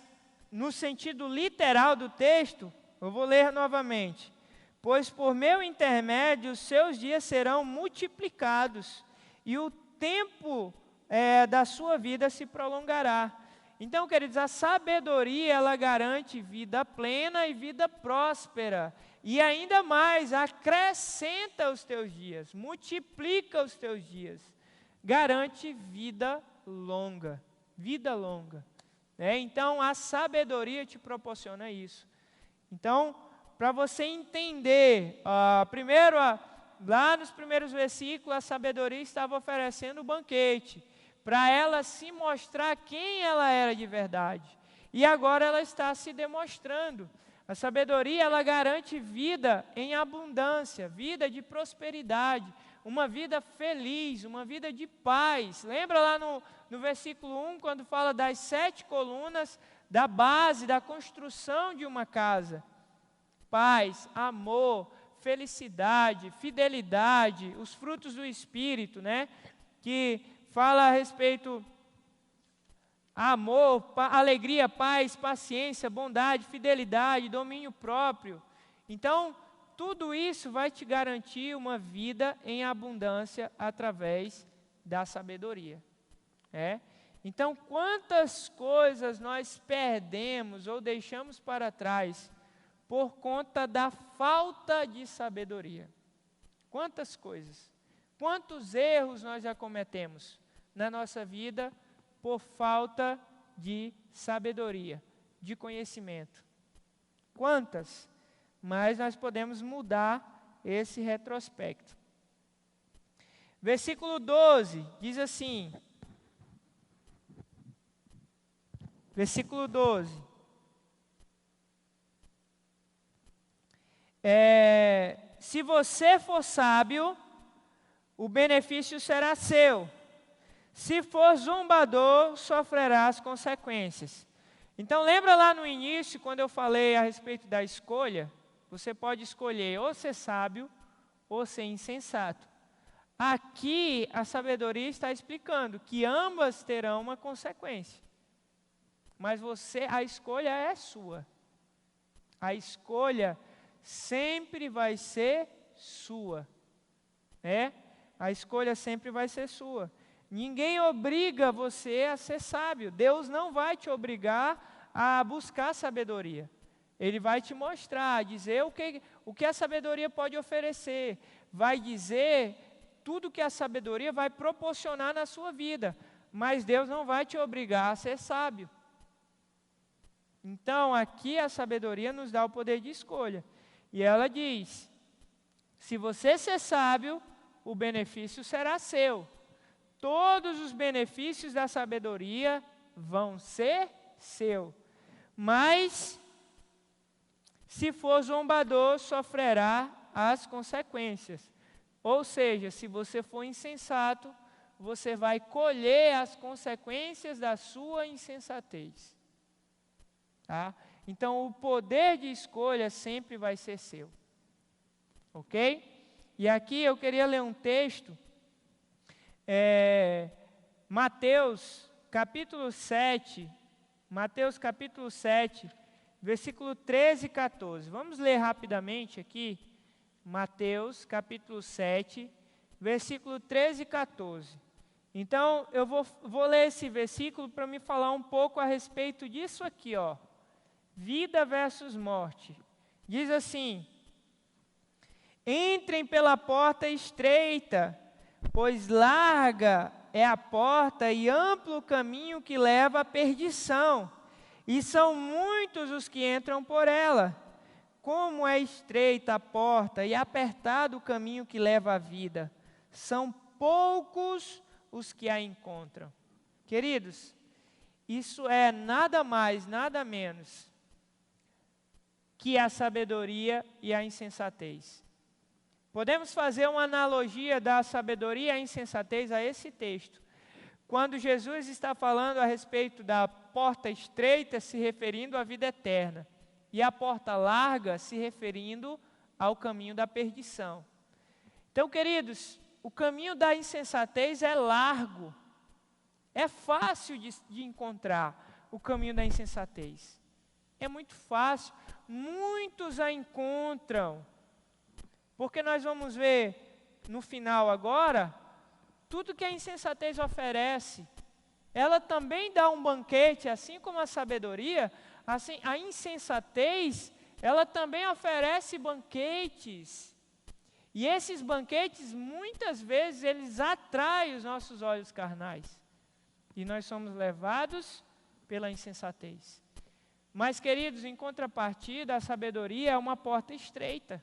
no sentido literal do texto, eu vou ler novamente. Pois por meu intermédio os seus dias serão multiplicados, e o tempo da sua vida se prolongará. Então, queridos, a sabedoria, ela garante vida plena e vida próspera. E ainda mais, acrescenta os teus dias, multiplica os teus dias. Garante vida longa, vida longa. Então, a sabedoria te proporciona isso. Então, para você entender, primeiro, lá nos primeiros versículos, a sabedoria estava oferecendo o banquete, para ela se mostrar quem ela era de verdade. E agora ela está se demonstrando. A sabedoria, ela garante vida em abundância, vida de prosperidade, uma vida feliz, uma vida de paz. Lembra lá no versículo 1, quando fala das 7 colunas da base, da construção de uma casa? Paz, amor, felicidade, fidelidade, os frutos do Espírito, que fala a respeito amor, alegria, paz, paciência, bondade, fidelidade, domínio próprio. Então, tudo isso vai te garantir uma vida em abundância através da sabedoria. Então, quantas coisas nós perdemos ou deixamos para trás por conta da falta de sabedoria? Quantas coisas? Quantos erros nós já cometemos na nossa vida por falta de sabedoria, de conhecimento? Quantas? Mas nós podemos mudar esse retrospecto. Versículo 12 diz assim, versículo 12. Se você for sábio, o benefício será seu. Se for zombador, sofrerá as consequências. Então, lembra lá no início, quando eu falei a respeito da escolha? Você pode escolher ou ser sábio ou ser insensato. Aqui, a sabedoria está explicando que ambas terão uma consequência. Mas a escolha é sua. A escolha sempre vai ser sua. A escolha sempre vai ser sua. Ninguém obriga você a ser sábio. Deus não vai te obrigar a buscar sabedoria. Ele vai te mostrar, dizer o que a sabedoria pode oferecer. Vai dizer tudo que a sabedoria vai proporcionar na sua vida. Mas Deus não vai te obrigar a ser sábio. Então, aqui a sabedoria nos dá o poder de escolha. E ela diz, se você ser sábio, o benefício será seu. Todos os benefícios da sabedoria vão ser seu. Mas, se for zombador, sofrerá as consequências. Ou seja, se você for insensato, você vai colher as consequências da sua insensatez. Então, o poder de escolha sempre vai ser seu. Ok? E aqui eu queria ler um texto, Mateus capítulo 7, versículo 13 e 14. Vamos ler rapidamente aqui, Mateus capítulo 7, versículo 13 e 14. Então, eu vou ler esse versículo para me falar um pouco a respeito disso aqui, vida versus morte. Diz assim: entrem pela porta estreita, pois larga é a porta e amplo o caminho que leva à perdição, e são muitos os que entram por ela. Como é estreita a porta e apertado o caminho que leva à vida, são poucos os que a encontram. Queridos, isso é nada mais, nada menos que a sabedoria e a insensatez. Podemos fazer uma analogia da sabedoria e a insensatez a esse texto. Quando Jesus está falando a respeito da porta estreita, se referindo à vida eterna, e a porta larga, se referindo ao caminho da perdição. Então, queridos, o caminho da insensatez é largo. É fácil de encontrar o caminho da insensatez. É muito fácil. Muitos a encontram. Porque nós vamos ver no final agora, tudo que a insensatez oferece. Ela também dá um banquete, assim como a sabedoria, assim, a insensatez, ela também oferece banquetes. E esses banquetes, muitas vezes, eles atraem os nossos olhos carnais. E nós somos levados pela insensatez. Mas, queridos, em contrapartida, a sabedoria é uma porta estreita.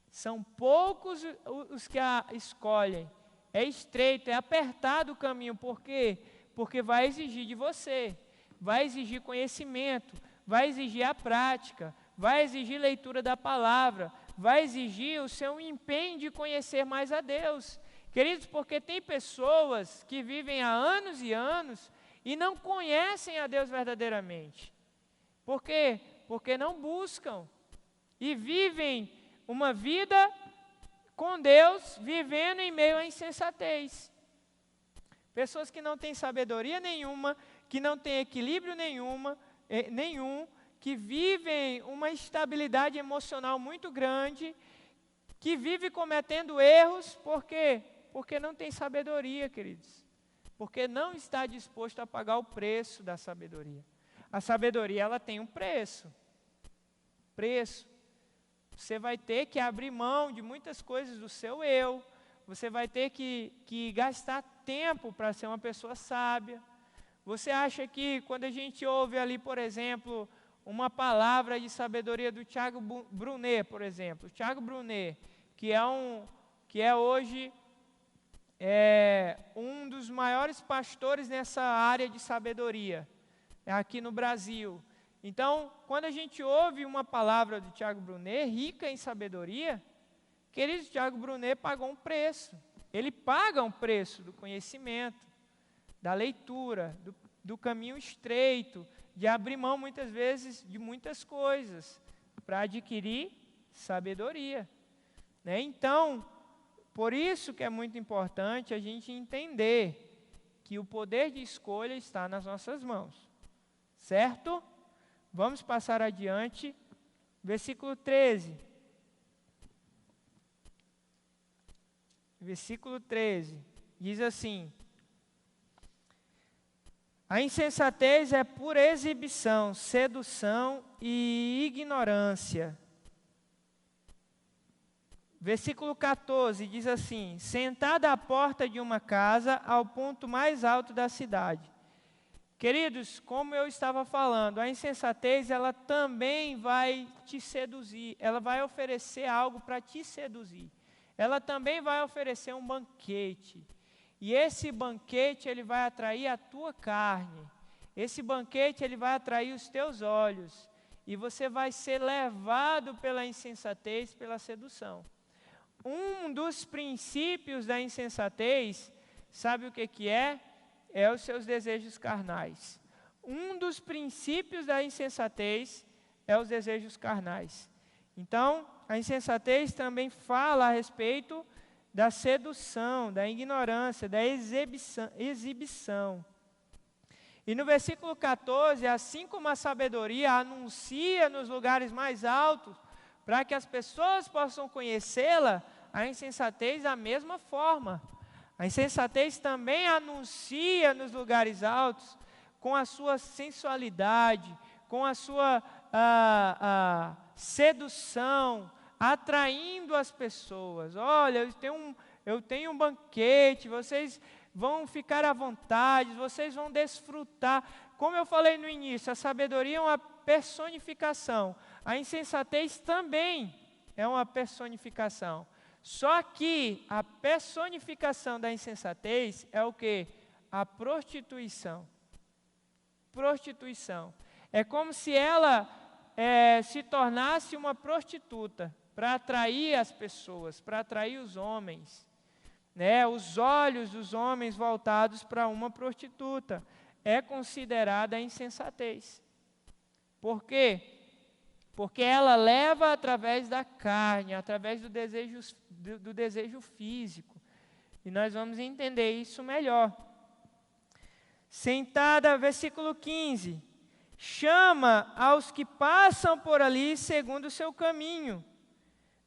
São poucos os que a escolhem. É estreito, é apertado o caminho. Por quê? Porque vai exigir de você. Vai exigir conhecimento. Vai exigir a prática. Vai exigir leitura da palavra. Vai exigir o seu empenho de conhecer mais a Deus. Queridos, porque tem pessoas que vivem há anos e anos e não conhecem a Deus verdadeiramente. Por quê? Porque não buscam. E vivem uma vida com Deus, vivendo em meio à insensatez. Pessoas que não têm sabedoria nenhuma, que não têm equilíbrio nenhum, que vivem uma instabilidade emocional muito grande, que vive cometendo erros, por quê? Porque não tem sabedoria, queridos. Porque não está disposto a pagar o preço da sabedoria. A sabedoria, ela tem um preço. Você vai ter que abrir mão de muitas coisas do seu eu. Você vai ter que gastar tempo para ser uma pessoa sábia. Você acha que quando a gente ouve ali, por exemplo, uma palavra de sabedoria do Tiago Brunet, por exemplo. Tiago Brunet, que é hoje um dos maiores pastores nessa área de sabedoria, aqui no Brasil. Então, quando a gente ouve uma palavra do Tiago Brunet, rica em sabedoria, queridos, Tiago Brunet pagou um preço. Ele paga um preço do conhecimento, da leitura, do caminho estreito, de abrir mão, muitas vezes, de muitas coisas, para adquirir sabedoria. Né? Então, por isso que é muito importante a gente entender que o poder de escolha está nas nossas mãos. Certo? Vamos passar adiante. Versículo 13. Versículo 13. Diz assim: a insensatez é pura exibição, sedução e ignorância. Versículo 14 diz assim: sentada à porta de uma casa, ao ponto mais alto da cidade. Queridos, como eu estava falando, a insensatez, ela também vai te seduzir, ela vai oferecer algo para te seduzir. Ela também vai oferecer um banquete. E esse banquete, ele vai atrair a tua carne. Esse banquete, ele vai atrair os teus olhos. E você vai ser levado pela insensatez, pela sedução. Um dos princípios da insensatez, sabe o que é? É os seus desejos carnais. Um dos princípios da insensatez é os desejos carnais. Então, a insensatez também fala a respeito da sedução, da ignorância, da exibição. E no versículo 14, assim como a sabedoria anuncia nos lugares mais altos, para que as pessoas possam conhecê-la, a insensatez da mesma forma. A insensatez também anuncia nos lugares altos com a sua sensualidade, com a sua sedução, atraindo as pessoas. Olha, eu tenho um banquete, vocês vão ficar à vontade, vocês vão desfrutar. Como eu falei no início, a sabedoria é uma personificação. A insensatez também é uma personificação. Só que a personificação da insensatez é o quê? A prostituição. Prostituição. É como se ela se tornasse uma prostituta para atrair as pessoas, para atrair os homens, né? Os olhos dos homens voltados para uma prostituta. É considerada insensatez. Por quê? Porque ela leva através da carne, através do desejo físico. E nós vamos entender isso melhor. Sentada, versículo 15. Chama aos que passam por ali segundo o seu caminho.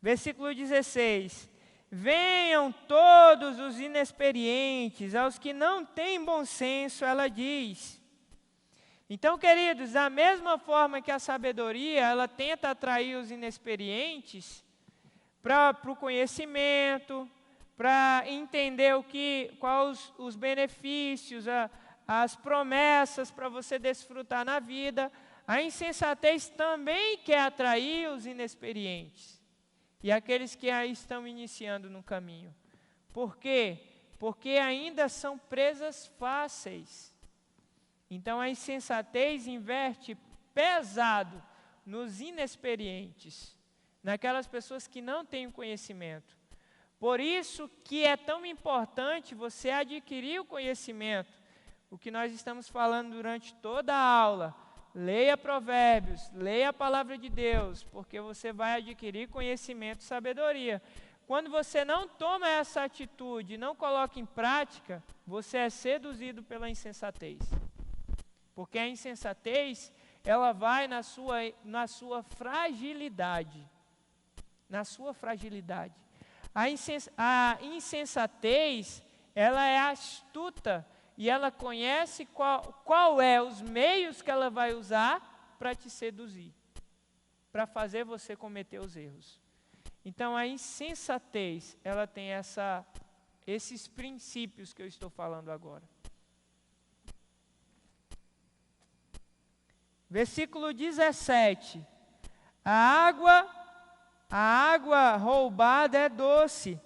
Versículo 16. Venham todos os inexperientes, aos que não têm bom senso, ela diz. Então, queridos, da mesma forma que a sabedoria, ela tenta atrair os inexperientes para o conhecimento, para entender quais os benefícios, as promessas para você desfrutar na vida, a insensatez também quer atrair os inexperientes e aqueles que aí estão iniciando no caminho. Por quê? Porque ainda são presas fáceis. Então a insensatez inverte pesado nos inexperientes, naquelas pessoas que não têm o conhecimento. Por isso que é tão importante você adquirir o conhecimento. O que nós estamos falando durante toda a aula. Leia Provérbios, leia a palavra de Deus, porque você vai adquirir conhecimento e sabedoria. Quando você não toma essa atitude, não coloca em prática, você é seduzido pela insensatez. Porque a insensatez, ela vai na sua fragilidade. Na sua fragilidade. A insensatez, ela é astuta e ela conhece qual é os meios que ela vai usar para te seduzir, para fazer você cometer os erros. Então a insensatez, ela tem esses princípios que eu estou falando agora. Versículo 17. A água roubada é doce,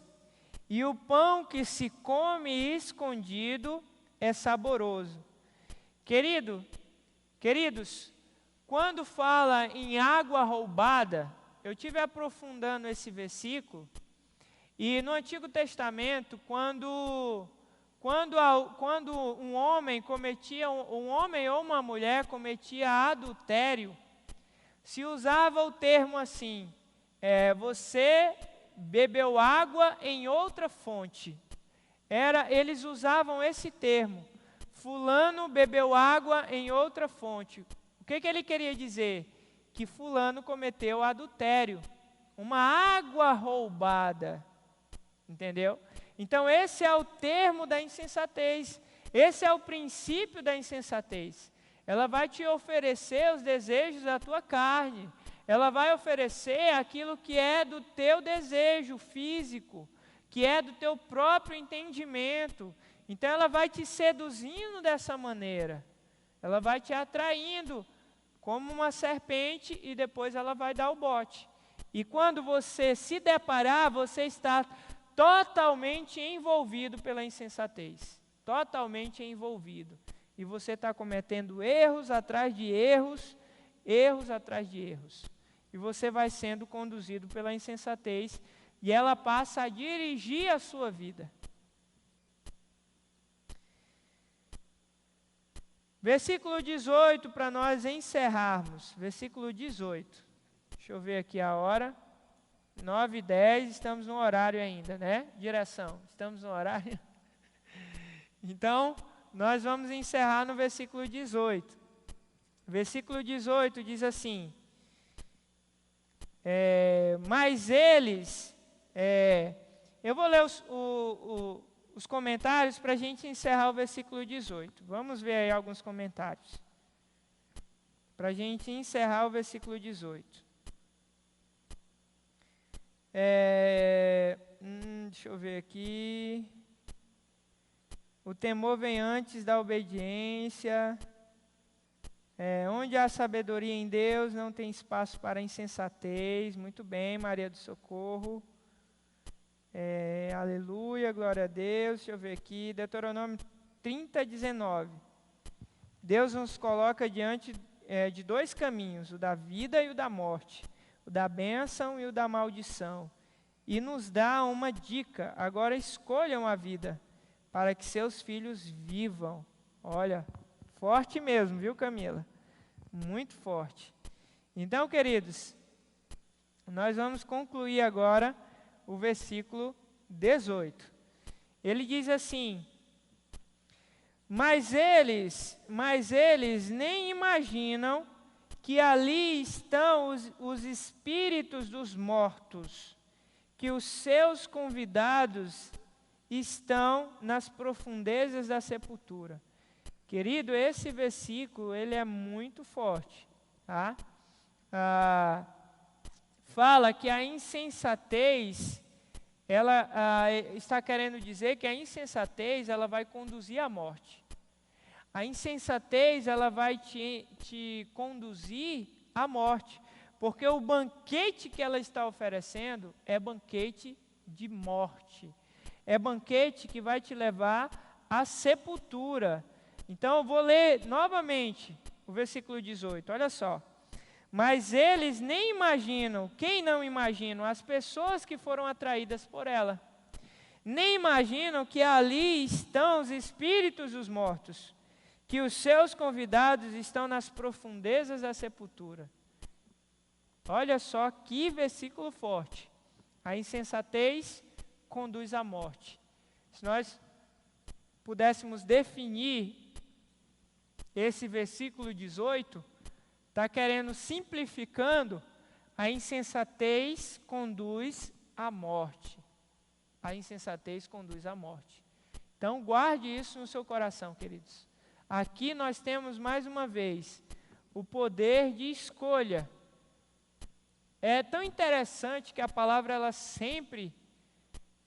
e o pão que se come escondido é saboroso. Queridos, quando fala em água roubada, eu estive aprofundando esse versículo, e no Antigo Testamento, quando um homem ou uma mulher cometia adultério, se usava o termo assim, você bebeu água em outra fonte. Eles usavam esse termo, fulano bebeu água em outra fonte. O que ele queria dizer? Que fulano cometeu adultério, uma água roubada, entendeu? Então esse é o termo da insensatez, esse é o princípio da insensatez. Ela vai te oferecer os desejos da tua carne, ela vai oferecer aquilo que é do teu desejo físico, que é do teu próprio entendimento. Então ela vai te seduzindo dessa maneira, ela vai te atraindo como uma serpente e depois ela vai dar o bote. E quando você se deparar, você está totalmente envolvido pela insensatez, totalmente envolvido. E você está cometendo erros atrás de erros, erros atrás de erros. E você vai sendo conduzido pela insensatez e ela passa a dirigir a sua vida. Versículo 18, para nós encerrarmos. Versículo 18. Deixa eu ver aqui a hora. 9h10, estamos no horário ainda, né? Direção, estamos no horário. Então, nós vamos encerrar no versículo 18. Versículo 18 diz assim: mas eles... eu vou ler os comentários para a gente encerrar o versículo 18. Vamos ver aí alguns comentários. Para a gente encerrar o versículo 18. Deixa eu ver aqui. O temor vem antes da obediência. Onde há sabedoria em Deus, não tem espaço para insensatez. Muito bem, Maria do Socorro. Aleluia, glória a Deus. Deixa eu ver aqui. Deuteronômio 30:19. Deus nos coloca diante de dois caminhos, o da vida e o da morte, o da bênção e o da maldição. E nos dá uma dica: agora escolham a vida, para que seus filhos vivam. Olha, forte mesmo, viu, Camila? Muito forte. Então, queridos, nós vamos concluir agora o versículo 18. Ele diz assim: Mas eles nem imaginam que ali estão os espíritos dos mortos, que os seus convidados estão nas profundezas da sepultura. Querido, esse versículo, ele é muito forte, tá? Fala que a insensatez, ela está querendo dizer que a insensatez, ela vai conduzir à morte. A insensatez, ela vai te conduzir à morte, porque o banquete que ela está oferecendo é banquete de morte. É banquete que vai te levar à sepultura. Então, eu vou ler novamente o versículo 18, olha só. Mas eles nem imaginam, quem não imagina? As pessoas que foram atraídas por ela. Nem imaginam que ali estão os espíritos dos mortos, que os seus convidados estão nas profundezas da sepultura. Olha só que versículo forte. A insensatez conduz à morte. Se nós pudéssemos definir esse versículo 18, está querendo, simplificando, a insensatez conduz à morte. A insensatez conduz à morte. Então, guarde isso no seu coração, queridos. Aqui nós temos, mais uma vez, o poder de escolha. É tão interessante que a palavra, ela sempre,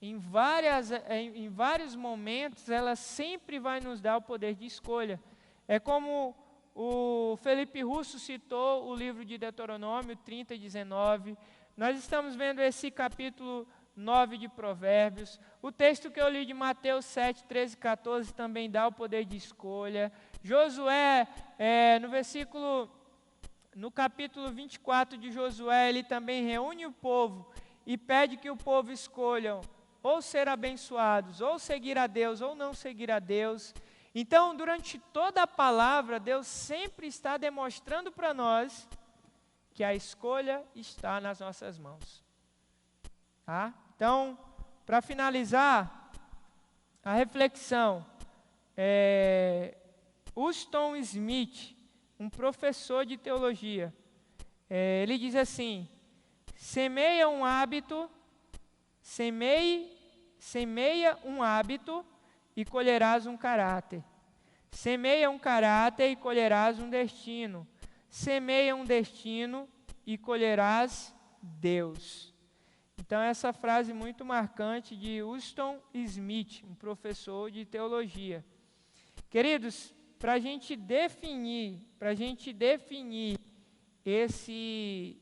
em vários momentos, ela sempre vai nos dar o poder de escolha. É como o Felipe Russo citou o livro de Deuteronômio 30:19. Nós estamos vendo esse capítulo 9 de Provérbios. O texto que eu li de Mateus 7:13-14 também dá o poder de escolha. Josué, no capítulo 24 de Josué, ele também reúne o povo e pede que o povo escolham ou ser abençoados, ou seguir a Deus, ou não seguir a Deus. Então, durante toda a palavra, Deus sempre está demonstrando para nós que a escolha está nas nossas mãos. Tá? Então, para finalizar a reflexão, Huston Smith, um professor de teologia, ele diz assim: semeia um hábito e colherás um caráter. Semeia um caráter e colherás um destino. Semeia um destino e colherás Deus. Então, essa frase muito marcante de Huston Smith, um professor de teologia. Queridos, para a gente definir esse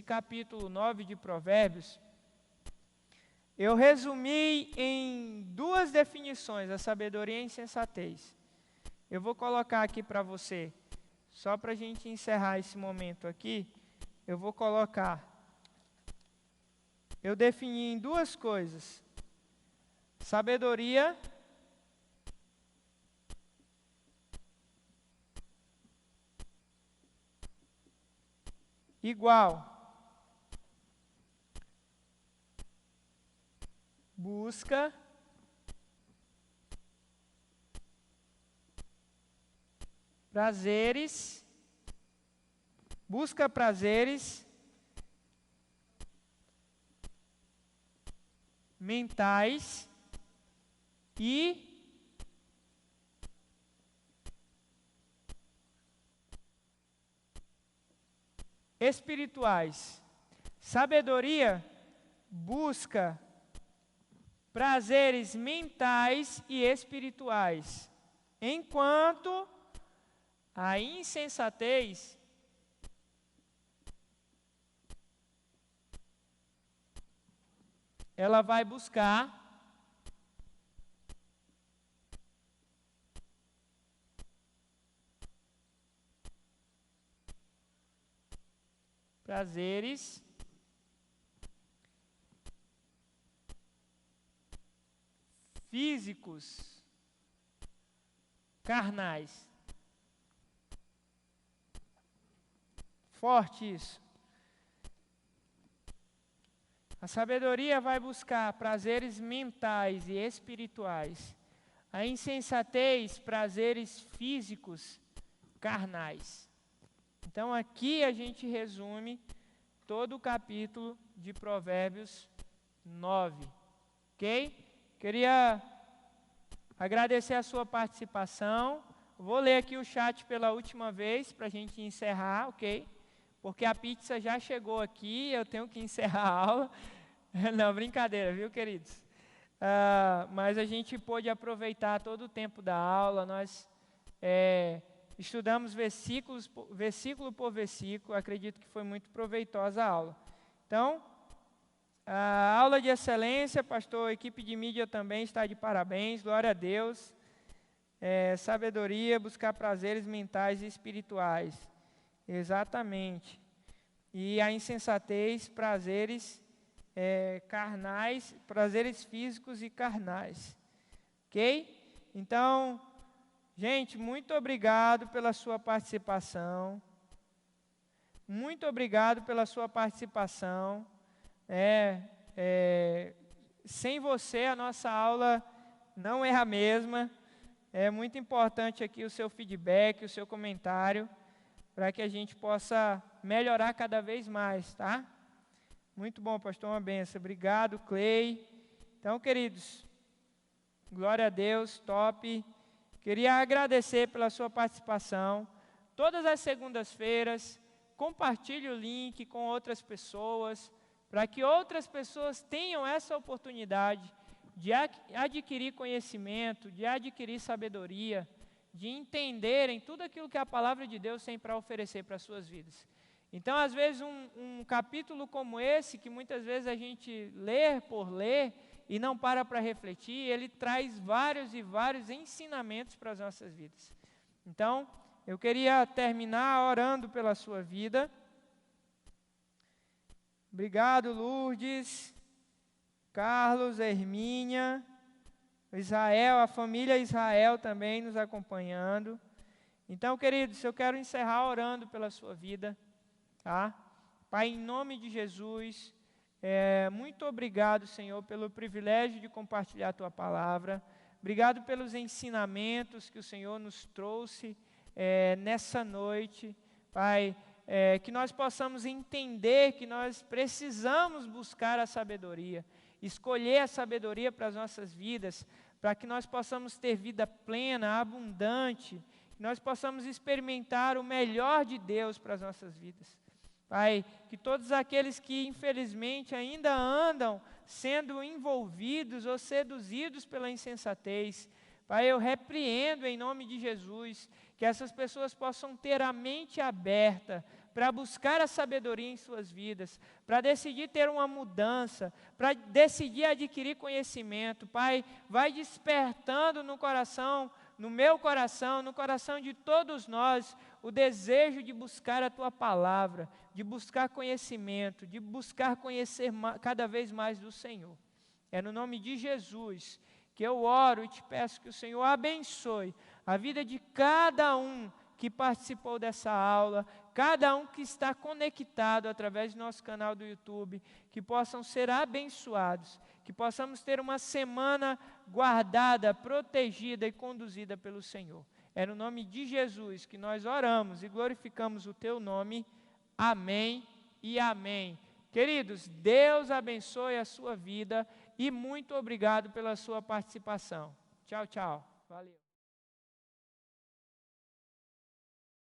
capítulo 9 de Provérbios, eu resumi em duas definições, a sabedoria e a insensatez. Eu vou colocar aqui para você, só para a gente encerrar esse momento aqui, eu defini em duas coisas: sabedoria igual busca prazeres mentais e espirituais. Sabedoria busca prazeres mentais e espirituais, enquanto a insensatez ela vai buscar prazeres físicos, carnais. Forte isso. A sabedoria vai buscar prazeres mentais e espirituais. A insensatez, prazeres físicos, carnais. Então aqui a gente resume todo o capítulo de Provérbios 9. Ok? Queria agradecer a sua participação. Vou ler aqui o chat pela última vez para a gente encerrar, ok? Porque a pizza já chegou aqui, eu tenho que encerrar a aula. Não, brincadeira, viu, queridos? Mas a gente pôde aproveitar todo o tempo da aula, nós estudamos versículo por versículo, acredito que foi muito proveitosa a aula. Então, a aula de excelência, pastor, a equipe de mídia também está de parabéns, glória a Deus. Sabedoria, buscar prazeres mentais e espirituais. Exatamente. E a insensatez, prazeres carnais, prazeres físicos e carnais. Ok? Então, gente, muito obrigado pela sua participação. Muito obrigado pela sua participação. Sem você, a nossa aula não é a mesma. É muito importante aqui o seu feedback, o seu comentário, para que a gente possa melhorar cada vez mais, tá? Muito bom, pastor, uma benção. Obrigado, Clay. Então, queridos, glória a Deus, top. Queria agradecer pela sua participação. Todas as segundas-feiras, compartilhe o link com outras pessoas, para que outras pessoas tenham essa oportunidade de adquirir conhecimento, de adquirir sabedoria, de entenderem tudo aquilo que a palavra de Deus tem para oferecer para as suas vidas. Então, às vezes, um capítulo como esse, que muitas vezes a gente lê por ler e não para refletir, ele traz vários e vários ensinamentos para as nossas vidas. Então, eu queria terminar orando pela sua vida. Obrigado, Lourdes, Carlos, Hermínia, Israel, a família Israel também nos acompanhando. Então, queridos, eu quero encerrar orando pela sua vida, tá? Pai, em nome de Jesus, muito obrigado, Senhor, pelo privilégio de compartilhar a Tua palavra. Obrigado pelos ensinamentos que o Senhor nos trouxe nessa noite. Pai, que nós possamos entender que nós precisamos buscar a sabedoria, escolher a sabedoria para as nossas vidas, para que nós possamos ter vida plena, abundante, que nós possamos experimentar o melhor de Deus para as nossas vidas. Pai, que todos aqueles que infelizmente ainda andam sendo envolvidos ou seduzidos pela insensatez, Pai, eu repreendo em nome de Jesus, que essas pessoas possam ter a mente aberta para buscar a sabedoria em suas vidas, para decidir ter uma mudança, para decidir adquirir conhecimento. Pai, vai despertando no coração, no meu coração, no coração de todos nós, o desejo de buscar a Tua palavra, de buscar conhecimento, de buscar conhecer cada vez mais do Senhor. É no nome de Jesus que eu oro e te peço que o Senhor abençoe a vida de cada um que participou dessa aula, cada um que está conectado através do nosso canal do YouTube, que possam ser abençoados, que possamos ter uma semana guardada, protegida e conduzida pelo Senhor. É no nome de Jesus que nós oramos e glorificamos o Teu nome. Amém e amém. Queridos, Deus abençoe a sua vida e muito obrigado pela sua participação. Tchau, tchau. Valeu.